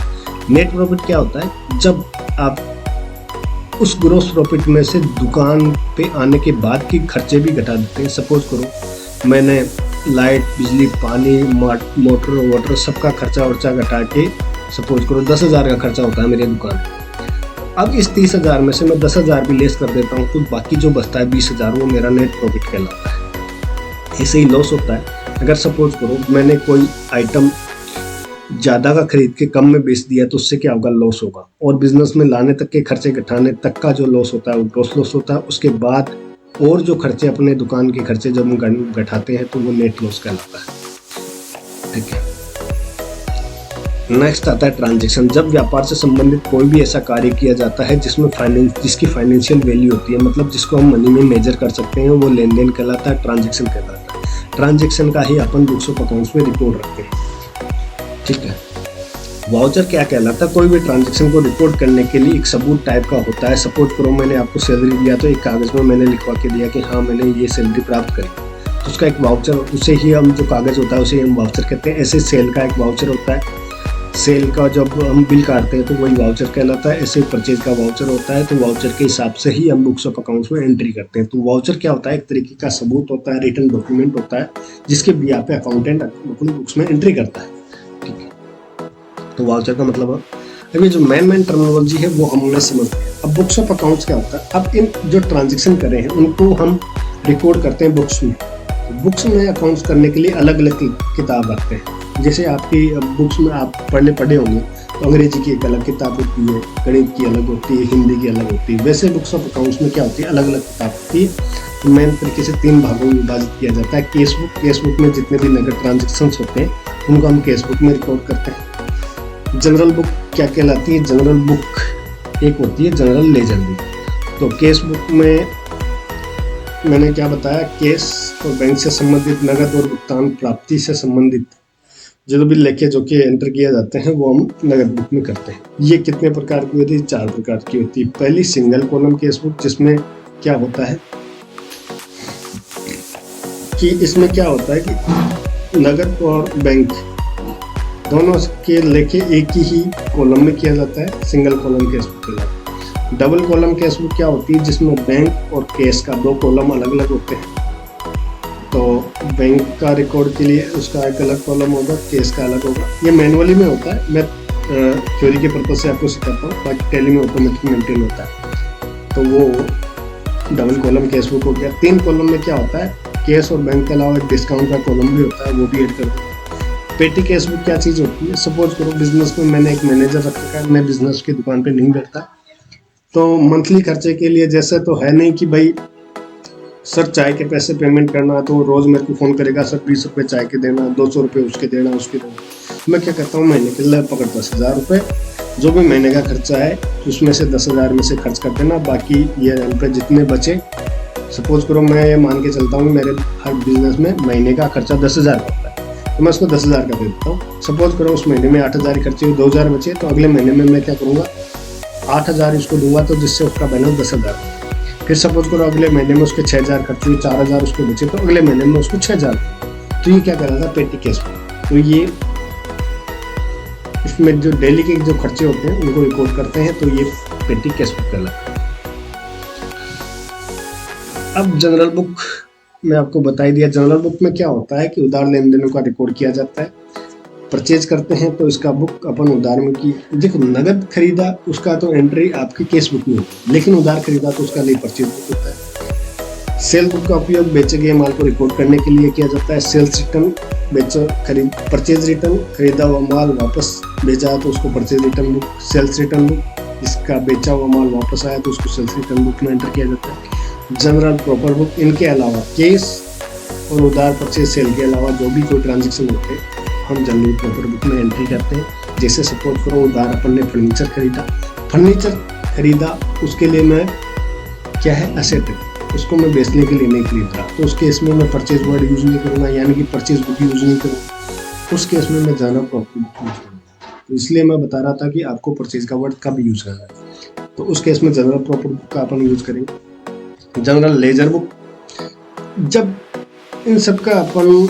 नेट प्रॉफिट क्या होता है? जब आप उस ग्रॉस प्रॉफिट में से दुकान पे आने के बाद के खर्चे भी घटा देते हैं। सपोज करो मैंने लाइट, बिजली, पानी, मोटर वाटर सबका खर्चा वर्चा घटा के सपोज करो 10,000 का खर्चा होता है मेरी दुकान। अब इस 30,000 में से मैं 10,000 भी लेस कर देता हूँ तो बाकी जो बचता है 20,000 वो मेरा नेट प्रॉफिट कहलाता है। ऐसे ही लॉस होता है। अगर सपोज करो मैंने कोई आइटम ज़्यादा का खरीद के कम में बेच दिया तो उससे क्या होगा? लॉस होगा। और बिजनेस में लाने तक के खर्चे घटाने तक का जो लॉस होता है वो ग्रॉस लॉस होता है। उसके बाद और जो खर्चे अपने दुकान के खर्चे जब हम घटाते हैं तो वो नेट लॉस कहलाता है। ठीक है, नेक्स्ट आता है ट्रांजैक्शन। जब व्यापार से संबंधित कोई भी ऐसा कार्य किया जाता है जिसकी फाइनेंशियल वैल्यू होती है, मतलब जिसको हम मनी में मेजर कर सकते हैं, वो लेन देन कहलाता है, ट्रांजैक्शन कहलाता है। ट्रांजैक्शन का ही अपन बुक्स ऑफ अकाउंट्स में रिकॉर्ड रखते हैं। ठीक है, वाउचर क्या कहलाता है? कोई भी ट्रांजैक्शन को रिकॉर्ड करने के लिए एक सबूत टाइप का होता है। सपोज करो मैंने आपको सैलरी दिया तो एक कागज में मैंने लिखवा के दिया कि हाँ मैंने ये सैलरी प्राप्त करी, उसका एक वाउचर, उसे ही हम जो कागज़ होता है उसे हम वाउचर कहते हैं। ऐसे सेल का एक वाउचर होता है, सेल का जब हम बिल काटते हैं तो वही वाउचर कहलाता है। ऐसे परचेज का वाउचर होता है, तो वाउचर के हिसाब से ही हम बुक्स ऑफ अकाउंट्स में एंट्री करते हैं। तो वाउचर क्या होता है, एक तरीके का सबूत होता है, रिटन डॉक्यूमेंट होता है, जिसके बिया पे अकाउंटेंट अपनी बुक्स में एंट्री करता है। ठीक है, तो वाउचर का मतलब अभी जो मेन टर्मिनोलॉजी है वो हमने समझ लिया। अब बुक्स ऑफ अकाउंट्स क्या होता है, अब इन जो ट्रांजेक्शन करे हैं उनको हम रिकॉर्ड करते हैं बुक्स में। बुक्स में अकाउंट्स करने के लिए अलग अलग किताब रखते हैं। जैसे आपकी बुक्स में आप पढ़े होंगे तो अंग्रेजी की एक अलग किताब होती है, गणित की अलग होती है, हिंदी की अलग होती है। वैसे बुक्स ऑफ अकाउंट्स में क्या होती है, अलग अलग किताब होती है। तो मेन तरीके से 3 भागों में विभाजित किया जाता है। केस बुक में जितने भी नगद ट्रांजेक्शन होते हैं उनको हम केस बुक में रिकॉर्ड करते हैं। जनरल बुक क्या कहलाती है, जनरल बुक एक होती है जनरल लेजर बुक। तो केस बुक में मैंने क्या बताया, केस और बैंक से संबंधित नगद और भुगतान प्राप्ति से संबंधित जो भी लेखे जो कि एंटर किया जाते हैं वो हम नगद बुक में करते हैं। ये कितने प्रकार की होती है, 4 प्रकार की होती है। पहली सिंगल कॉलम केस बुक, जिसमें क्या होता है कि इसमें क्या होता है कि नगद और बैंक दोनों के लेखे एक ही कॉलम में किया जाता है, सिंगल कॉलम केस बुक कहलाता है। डबल कॉलम केस बुक क्या होती है, जिसमें बैंक और केस का 2 कॉलम अलग अलग होते हैं। तो बैंक का रिकॉर्ड के लिए उसका एक अलग कॉलम होगा, केस का अलग होगा। ये मैनुअली में होता है, मैं थ्योरी के पर्पज से आपको सिखाता हूँ, बाकी टैली में ऑटोमेटिक मेंटेन होता है। तो वो डबल कॉलम केस बुक हो गया। 3 कॉलम में क्या होता है, केस और बैंक के अलावा एक डिस्काउंट का कॉलम भी होता है, वो भी ऐड कर दो। पेटी केस बुक क्या चीज़ होती है, सपोज करो बिजनेस में मैंने एक मैनेजर रख रखा है, मैं बिजनेस की दुकान पे नहीं बैठता, तो मंथली खर्चे के लिए जैसे तो है नहीं कि भाई सर चाय के पैसे पेमेंट करना, तो रोज़ मेरे को फ़ोन करेगा सर 20 रुपये चाय के देना, 200 रुपये उसके देना। मैं क्या करता हूँ, महीने के लिए पकड़ 10,000 रुपये, जो भी महीने का खर्चा है उसमें से 10,000 में से खर्च कर देना। बाकी ये रुपये जितने बचे, सपोज करो मैं ये मान के चलता हूँ मेरे हर बिजनेस में महीने का खर्चा 10,000 का होता है, तो मैं उसको 10,000 का दे देता हूँ। सपोज करो उस महीने में 8,000 खर्चे, 2,000 बचे, तो अगले महीने में मैं क्या करूँगा, 8,000 इसको दूंगा, तो जिससे उसका बैलेंस 10,000। फिर सपोज करो अगले महीने में उसके 6,000 खर्च हुए, 4,000 उसके बचे, तो अगले महीने में उसको 6,000। तो ये क्या कहलाता है, पेटी केस बुक। तो ये इसमें जो डेली के जो खर्चे होते हैं उनको रिकॉर्ड करते हैं, तो ये पेटी केस बुक कहलाता है। अब जनरल बुक मैं आपको बता ही दिया। जनरल बुक में क्या होता है कि उधार लेन देनों का रिकॉर्ड किया जाता है। परचेज करते हैं तो इसका बुक अपन उधार में की, देखो नगद खरीदा उसका तो एंट्री आपकी केस बुक में होती है, लेकिन उधार खरीदा तो उसका लिए परचेज बुक होता है। सेल बुक का उपयोग बेचे गए माल को रिकॉर्ड करने के लिए किया जाता है। सेल्स रिटर्न, परचेज रिटर्न, खरीदा हुआ माल वापस भेजा तो उसको purchase return book. Sales return book, इसका बेचा हुआ माल वापस आया तो उसको सेल्स रिटर्न बुक में एंटर किया जाता है। जनरल प्रॉपर बुक, इनके अलावा केस और उधार परचेज सेल के अलावा जो भी कोई ट्रांजेक्शन होते हैं हम जनरल प्रॉपर बुक में एंट्री करते हैं। जैसे सपोज करो उधार अपन ने फर्नीचर खरीदा, उसके लिए मैं क्या है एसेट, उसको मैं बेचने के लिए नहीं खरीद रहा, तो उस केस में मैं परचेज वर्ड यूज नहीं करूँगा, यानी कि परचेज बुक यूज नहीं करूँगा। उस केस में मैं जनरल प्रॉपर बुक यूज करूँगा। तो इसलिए मैं बता रहा था कि आपको परचेज का वर्ड कब यूज करना है, तो उस केस में जनरल प्रॉपर बुक का अपन यूज करेंगे। जनरल लेजर बुक, जब इन सब का अपन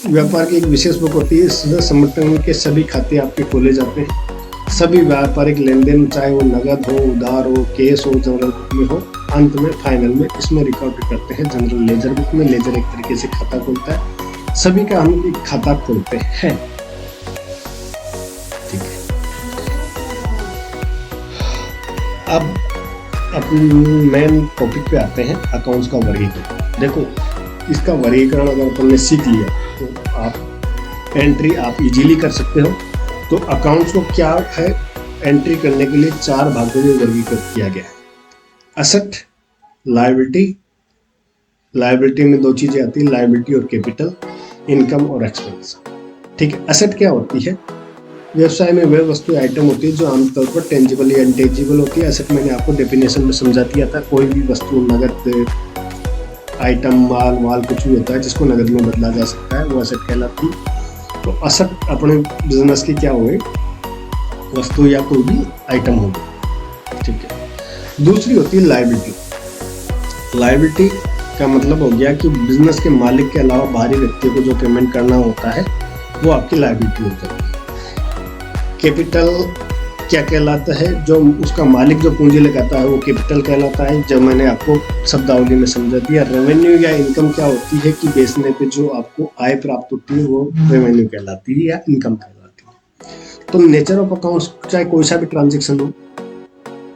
व्यापार की एक विशेष बुक होती है, इससे संगठन के सभी खाते आपके खोले जाते हैं। सभी व्यापारिक लेन देन चाहे वो नगद हो, उधार हो, केस हो, जनरल बुक में हो, अंत में फाइनल में इसमें रिकॉर्ड करते हैं जनरल लेजर बुक में। लेजर एक तरीके से खाता खोलता है, सभी का हम एक खाता खोलते हैं। ठीक है, अब अपने मेन टॉपिक पे आते हैं, अकाउंट्स का वर्गीकरण। देखो इसका वर्गीकरण अगर अपन ने सीख लिया तो आप एंट्री आप इजीली कर सकते हो। तो अकाउंट्स को क्या है, एंट्री करने के लिए 4 भागों में वर्गीकृत किया गया है। असेट, लायबिलिटी, लायबिलिटी में 2 चीजें आती है, लायबिलिटी और कैपिटल, इनकम और एक्सपेंस। ठीक है, असेट क्या होती है, व्यवसाय में वह वस्तु आइटम होती है जो आमतौर पर टेंजिबल या इनटेंजिबल होती है। एसेट मैंने आपको डेफिनेशन में समझा दिया था, कोई भी वस्तु, नगद आइटम, माल कुछ भी होता है जिसको नगद में बदला जा सकता है, वो एसेट कहलाती है। तो असेट अपने बिजनेस की क्या हुए, वस्तु या कोई भी आइटम होगी। ठीक है, दूसरी होती है लायबिलिटी। लायबिलिटी का मतलब हो गया कि बिजनेस के मालिक के अलावा बाहरी व्यक्तियों को जो पेमेंट करना होता है वो आपकी लायबिलिटी हो जाती है। कैपिटल क्या कहलाता है? जो उसका मालिक जो पूंजी लगाता है वो कैपिटल कहलाता है। जब मैंने आपको शब्दावली में समझा दिया। रेवेन्यू या इनकम क्या होती है कि बेचने पे जो आपको आय प्राप्त होती है वो रेवेन्यू कहलाती है या इनकम कहलाती है। तो नेचर ऑफ अकाउंट्स चाहे कोई सा भी ट्रांजेक्शन हो,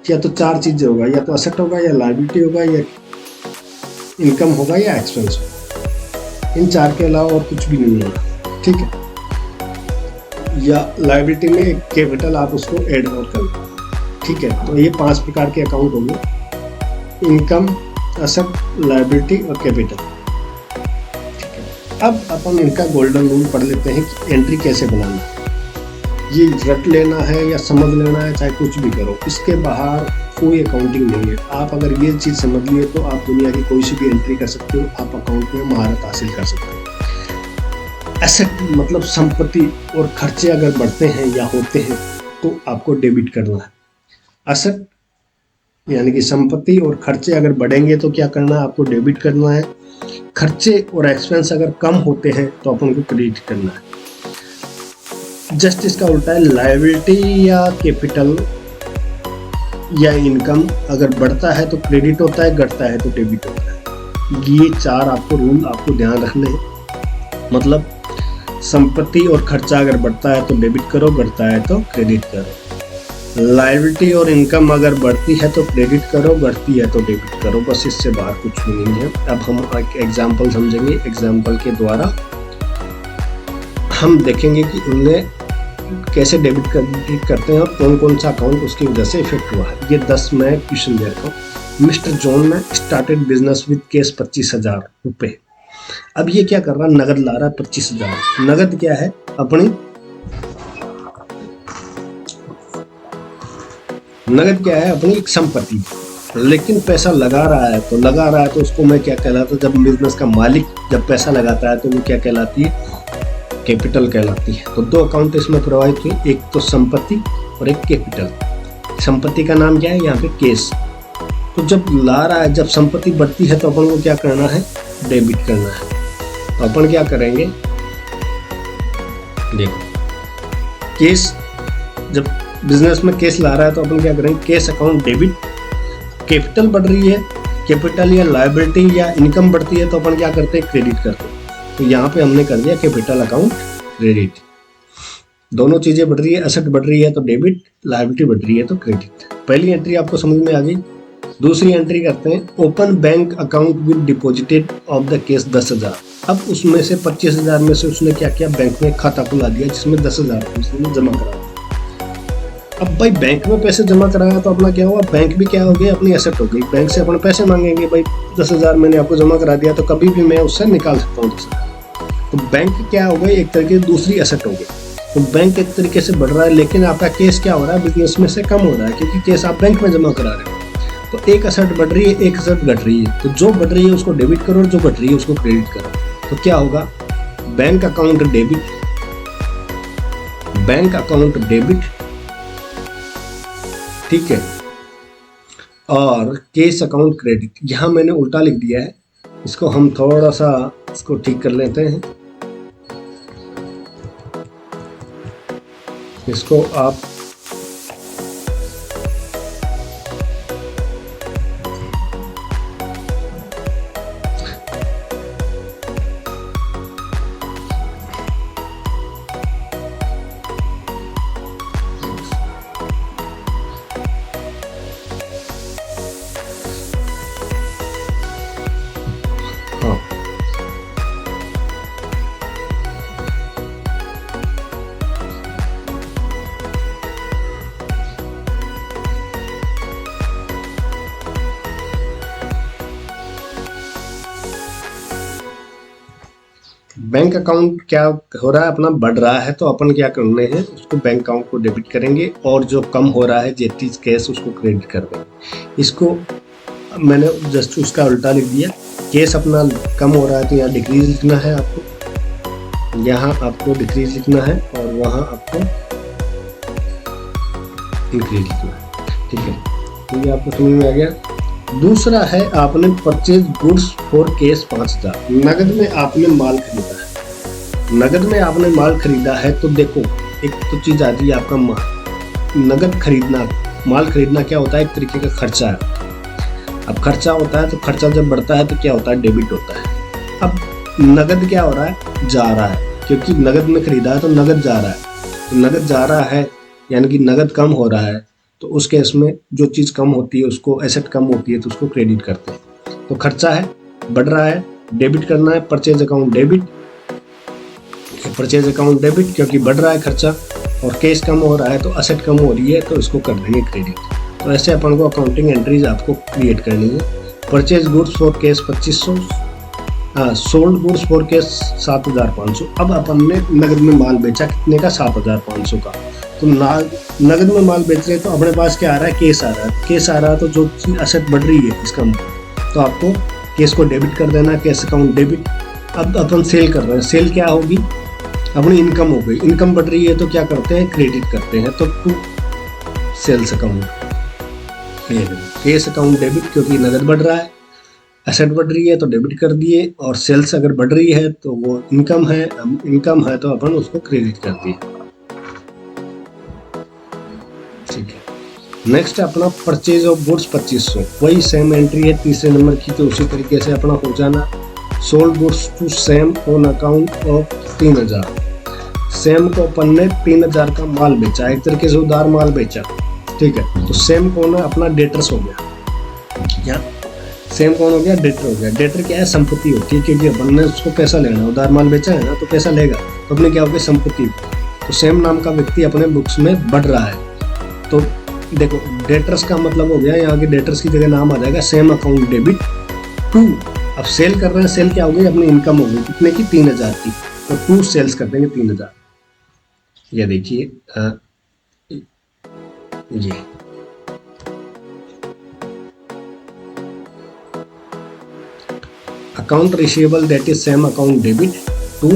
या तो चार चीजें होगा, या तो असेट होगा, या लायबिलिटी होगा, या इनकम होगा, या एक्सपेंस होगा। इन चार के अलावा और कुछ भी नहीं होगा, ठीक है। या लायबिलिटी में एक कैपिटल आप उसको ऐड और कर लो, ठीक है। तो ये 5 प्रकार के अकाउंट होंगे: इनकम, असेट, लायबिलिटी और कैपिटल, ठीक है। अब अपन इनका गोल्डन रूल पढ़ लेते हैं कि एंट्री कैसे बनाना है। ये रट लेना है या समझ लेना है, चाहे कुछ भी करो, इसके बाहर कोई अकाउंटिंग नहीं है। आप अगर ये चीज़ समझ लिए तो आप दुनिया की कोई सी भी एंट्री कर सकते हो, आप अकाउंट में महारत हासिल कर सकते हो। एसेट मतलब संपत्ति और खर्चे अगर बढ़ते हैं या होते हैं तो आपको डेबिट करना है। एसेट यानी कि संपत्ति और खर्चे अगर बढ़ेंगे तो क्या करना है? आपको डेबिट करना है। खर्चे और एक्सपेंस अगर कम होते हैं तो अपन को क्रेडिट करना है। जस्ट इसका उल्टा है, लायबिलिटी या कैपिटल या इनकम अगर बढ़ता है तो क्रेडिट होता है, घटता है तो डेबिट होता है। ये 4 आपको रूल आपको ध्यान रखने हैं। मतलब संपत्ति और खर्चा अगर बढ़ता है तो डेबिट करो, घटता है तो क्रेडिट करो। लायबिलिटी और इनकम अगर बढ़ती है तो क्रेडिट करो, घटती है तो डेबिट करो। बस इससे बाहर कुछ भी नहीं है। अब हम एक एग्जाम्पल समझेंगे। एग्जाम्पल के द्वारा हम देखेंगे कि उनने कैसे डेबिट क्रेडिट करते हैं और कौन कौन सा अकाउंट उसकी वजह से इफेक्ट हुआ है। ये 10 मैं क्वेश्चन दे रखा हूँ। मिस्टर जॉन ने स्टार्टेड बिजनेस विद कैश 25,000 रुपये। अब ये क्या कर रहा है? नगद ला रहा है 25,000। नगद क्या है? अपनी नगद क्या है? अपनी एक संपत्ति। लेकिन पैसा लगा रहा है तो उसको मैं क्या कहलाता है? जब बिजनेस का मालिक जब पैसा लगाता है तो वो क्या कहलाती है? कैपिटल कहलाती है। तो 2 अकाउंट इसमें प्रोवाइड हुए, एक तो संपत्ति और एक कैपिटल। संपत्ति का नाम क्या है? यहाँ पे केस। तो जब ला रहा है, जब संपत्ति बढ़ती है तो अपन को क्या करना है? डेबिट करना है। तो अपन क्या करेंगे? देखो, केस जब बिजनेस में केस ला रहा है तो अपन क्या करेंगे? Case account debit. कैपिटल बढ़ रही है, कैपिटल या लायबिलिटी या इनकम बढ़ती है तो अपन क्या करते हैं? क्रेडिट करते हैं। तो यहाँ पे हमने कर दिया कैपिटल अकाउंट क्रेडिट। दोनों चीजें बढ़ रही है, एसेट बढ़ रही है तो डेबिट, लायबिलिटी बढ़ रही है तो क्रेडिट। पहली एंट्री आपको समझ में आ गई। दूसरी एंट्री करते हैं, open bank account with deposited of the case 10,000। अब उसमें से 25,000 में से उसने क्या किया? बैंक में खाता खुला दिया जिसमें 10,000 उसने जमा करा। अब भाई बैंक में पैसे जमा कराया तो अपना क्या हुआ? बैंक भी क्या हो गई? अपनी एसेट हो गई। बैंक से अपन पैसे मांगेंगे, भाई 10,000 मैंने आपको जमा करा दिया तो कभी भी मैं उससे निकाल सकता हूँ 10,000। तो बैंक क्या हो गई? एक तरीके से दूसरी एसेट हो गई। तो बैंक एक तरीके से बढ़ रहा है, लेकिन आपका केस क्या हो रहा है? बिजनेस में से कम हो रहा है, क्योंकि केस आप बैंक में जमा करा रहे हो। तो एक एसेट बढ़ रही है, एक एसेट घट रही है। तो जो बढ़ रही है उसको डेबिट करो और जो घट रही है उसको क्रेडिट करो। तो क्या होगा? Bank account debit, bank account debit, ठीक है, और केस अकाउंट क्रेडिट। यहां मैंने उल्टा लिख दिया है, इसको हम थोड़ा सा इसको ठीक कर लेते हैं। इसको आप बैंक अकाउंट क्या हो रहा है? अपना बढ़ रहा है तो अपन क्या करने हैं? उसको बैंक अकाउंट को डेबिट करेंगे, और जो कम हो रहा है जेटीज केस उसको क्रेडिट कर देंगे। इसको मैंने जस्ट उसका उल्टा लिख दिया। केस अपना कम हो रहा है तो यहाँ डिक्रीज लिखना है आपको, यहाँ आपको डिक्रीज लिखना है और वहाँ आपको इंक्रीज लिखना है, ठीक है। तो ये आपको समझ में आ गया। दूसरा है आपने परचेज गुड्स फॉर कैश 5000, नगद में आपने माल खरीदा है। नगद में आपने माल खरीदा है तो देखो एक तो चीज आती है आपका माल। नगद खरीदना, माल खरीदना क्या होता है, एक तरीके का खर्चा है। अब खर्चा होता है तो खर्चा जब बढ़ता है तो क्या होता है, डेबिट होता है। अब नगद क्या हो रहा है, जा रहा है, क्योंकि नगद में खरीदा है तो नगद जा रहा है। तो नगद जा रहा है यानी कि नगद कम हो रहा है, तो उस केस में जो चीज़ कम होती है उसको, एसेट कम होती है तो उसको क्रेडिट करते हैं। तो खर्चा है, बढ़ रहा है, डेबिट करना है, purchase account debit, purchase account debit क्योंकि बढ़ रहा है खर्चा, और कैश कम हो रहा है तो असेट कम हो रही है तो इसको कर देंगे क्रेडिट। तो ऐसे अपन को अकाउंटिंग एंट्रीज आपको क्रिएट करनी है। Purchase goods for cash 2500, sold goods for cash 7500। अब अपन ने नगद में माल बेचा कितने का, 7500 का। तो नगद में माल बेच रहे तो अपने पास क्या आ रहा है, केस आ रहा है। केस आ रहा है तो जो चीज असेट बढ़ रही है इसका तो आपको केस को डेबिट कर देना, कैश अकाउंट डेबिट। अब अपन सेल कर रहे हैं, सेल क्या होगी, अपनी इनकम हो गई। इनकम बढ़ रही है तो क्या करते हैं, क्रेडिट करते हैं। तो to sales account, cash account debit क्योंकि नगद बढ़ रहा है, एसेट बढ़ रही है तो डेबिट कर दिए, और सेल्स अगर बढ़ रही है तो वो इनकम है, इनकम है तो अपन उसको क्रेडिट कर दिए। ठीक है। नेक्स्ट अपना परचेज ऑफ गुड्स 2500, वही सेम एंट्री है तीसरे नंबर की, तो उसी तरीके से अपना हो जाना। Sold goods to Sam on account of 3000, Sam को अपन ने 3000 का माल बेचा, एक तरीके से उधार माल बेचा। ठीक है। तो सेम कौन है, अपना डेटर्स हो गया। यहाँ सेम कौन हो गया, डेटर हो गया। डेटर क्या है, संपत्ति होती है, क्योंकि अपन ने उसको पैसा लेना, उधार माल बेचा है ना तो पैसा लेगा, तो अपने क्या हो गया, संपत्ति। तो सेम नाम का व्यक्ति अपने बुक्स में बढ़ रहा है। तो देखो डेटर्स का मतलब हो गया, यहाँ के डेटर्स की जगह नाम आ जाएगा सेम अकाउंट डेबिट टू। अब सेल कर रहे हैं, सेल क्या हो गई, अपनी इनकम हो गई कितने की, 3000 की। तो टू सेल्स कर देंगे 3000। ये देखिए ये account receivable that is Sam account debit to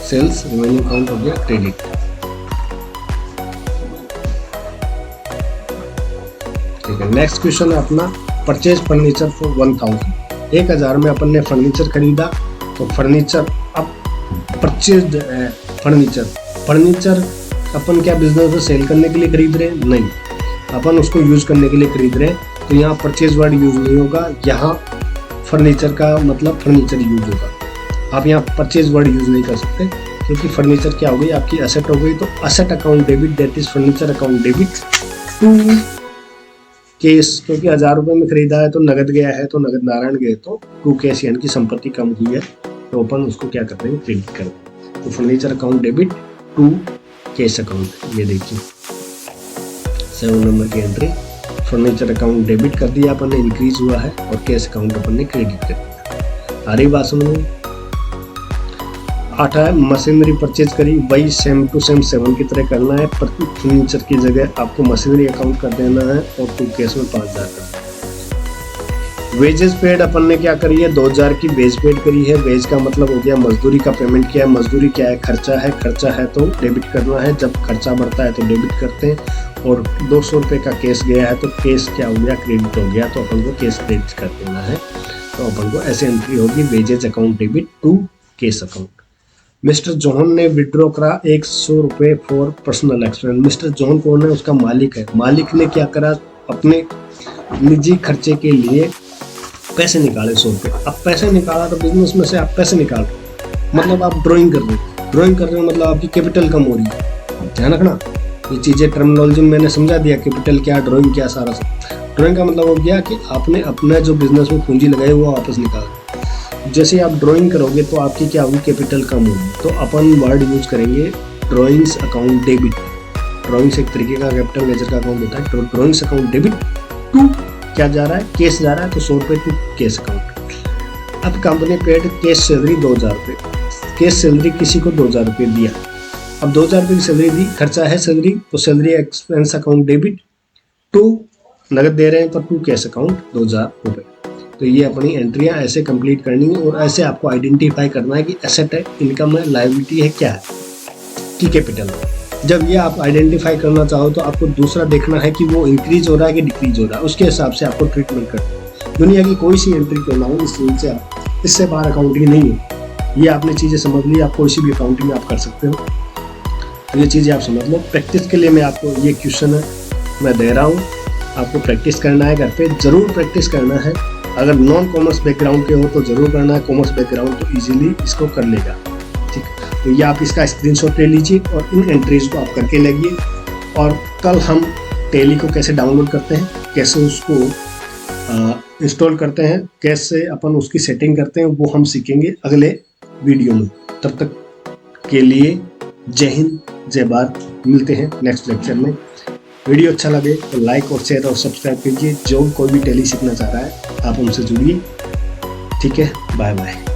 sales, remaining account हो गया क्रेडिट। ठीक है। नेक्स्ट क्वेश्चन है अपना परचेज फर्नीचर फॉर 1000, 1000 में अपन ने फर्नीचर खरीदा। तो फर्नीचर अब परचेज फर्नीचर, फर्नीचर अपन क्या बिजनेस में सेल करने के लिए खरीद रहे हैं, नहीं, अपन उसको यूज करने के लिए खरीद रहे हैं। तो यहाँ परचेज वर्ड यूज नहीं होगा, यहाँ फर्नीचर का मतलब फर्नीचर यूज होगा। आप यहाँ परचेज वर्ड यूज नहीं कर सकते, क्योंकि फर्नीचर क्या हो गई, आपकी एसेट हो गई। तो asset account debit that is furniture account debit to cash, क्योंकि 1000 रुपये में खरीदा है तो नगद गया है, तो नगद नारायण गए, तो टू केस यानी कि संपत्ति कम हुई है, तो अपन उसको क्या करते हैं, क्रेडिट कर दें। तो furniture account debit to cash account. ये देखिए 7 नंबर की एंट्री, फर्नीचर अकाउंट डेबिट कर दिया अपन ने, इंक्रीज हुआ है, और केस अकाउंट अपन ने क्रेडिट कर दिया। आ रही बात समझ में। 8 है मशीनरी परचेज करी, वही सेम टू सेम 7 की तरह करना है। फर्नीचर की जगह आपको मशीनरी अकाउंट कर देना है, और टू केस में 5000 करना है। वेजेस पेड अपन ने क्या करी है, 2000 की वेज पेड करी है। वेज का मतलब हो गया मजदूरी का पेमेंट किया है। मजदूरी क्या है, खर्चा है, खर्चा है तो डेबिट करना है, जब खर्चा बढ़ता है तो डेबिट करते हैं। और 200 रुपये का केस गया है तो केस क्या हो गया, क्रेडिट हो गया, तो अपन को केस क्रेडिट कर देना है। तो अपन को ऐसे एंट्री होगी, wages account debit to cash account. Mister John ने विड्रॉ करा 100 रुपये for personal expense. Mister John कौन है, उसका मालिक है। मालिक ने क्या करा, अपने निजी खर्चे के लिए पैसे निकाले 100 रुपये। अब पैसे निकाला तो बिजनेस में से आप पैसे निकाल रहे, मतलब आप ड्राइंग कर रहे हो। ड्राइंग कर रहे हो मतलब आपकी कैपिटल कम हो रही है। ध्यान रखना, ये चीज़ें टर्मिनोलॉजी में मैंने समझा दिया, कैपिटल क्या, ड्राइंग क्या, सारा सब। ड्राइंग का मतलब हो गया कि आपने अपना जो बिजनेस में पूंजी लगाई वो वापस निकाल। जैसे आप ड्राइंग करोगे तो आपकी क्या होगी, कैपिटल कम होगी। तो अपन वर्ड यूज करेंगे ड्राइंग्स अकाउंट डेबिट। ड्राइंग्स एक तरीके का कैपिटल लेजर का अकाउंट होता है। तो ड्राइंग्स अकाउंट डेबिट टू क्या जा रहा है, केस जा रहा है, तो 100 रुपये टू केस अकाउंट। अब कंपनी पेड केस सैलरी 2000 रुपये, केस सैलरी किसी को 2000 रुपये दिया। अब 2000 रुपये की सैलरी दी, खर्चा है सैलरी, तो salary expense account debit to नगद दे रहे हैं तो टू कैश अकाउंट 2000 रुपये। तो ये अपनी एंट्रियां ऐसे कंप्लीट करनी है, और ऐसे आपको आइडेंटिफाई करना है कि एसेट है, इनकम है, लायबिलिटी है, क्या है, कि कैपिटल है। जब ये आप आइडेंटिफाई करना चाहो तो आपको दूसरा देखना है कि वो इंक्रीज हो रहा है कि डिक्रीज हो रहा है, उसके हिसाब से आपको ट्रीटमेंट करना है। दुनिया की कोई सी एंट्री क्यों ना हो, इस फील्ड से आप इससे बाहर अकाउंटिंग नहीं है। ये आपने चीज़ें समझ ली, आप कोई सी भी अकाउंटिंग आप कर सकते हो। तो ये चीज़ें आप समझ लो। प्रैक्टिस के लिए मैं आपको ये क्वेश्चन है मैं दे रहा हूँ, आपको प्रैक्टिस करना है, घर पे ज़रूर प्रैक्टिस करना है। अगर नॉन कॉमर्स बैकग्राउंड के हो तो ज़रूर करना है, कॉमर्स बैकग्राउंड तो इजीली इसको कर लेगा। ठीक है, तो ये आप इसका स्क्रीनशॉट ले लीजिए और इन एंट्रीज को आप करके लगिए। और कल हम टैली को कैसे डाउनलोड करते हैं, कैसे उसको इंस्टॉल करते हैं, कैसे अपन उसकी सेटिंग करते हैं, वो हम सीखेंगे अगले वीडियो में। तब तक के लिए जय हिंद, जय भारत। मिलते हैं नेक्स्ट लेक्चर में। वीडियो अच्छा लगे तो लाइक और शेयर और सब्सक्राइब कीजिए। जो कोई भी टैली सीखना चाह रहा है आप हमसे जुड़िए। ठीक है, बाय बाय।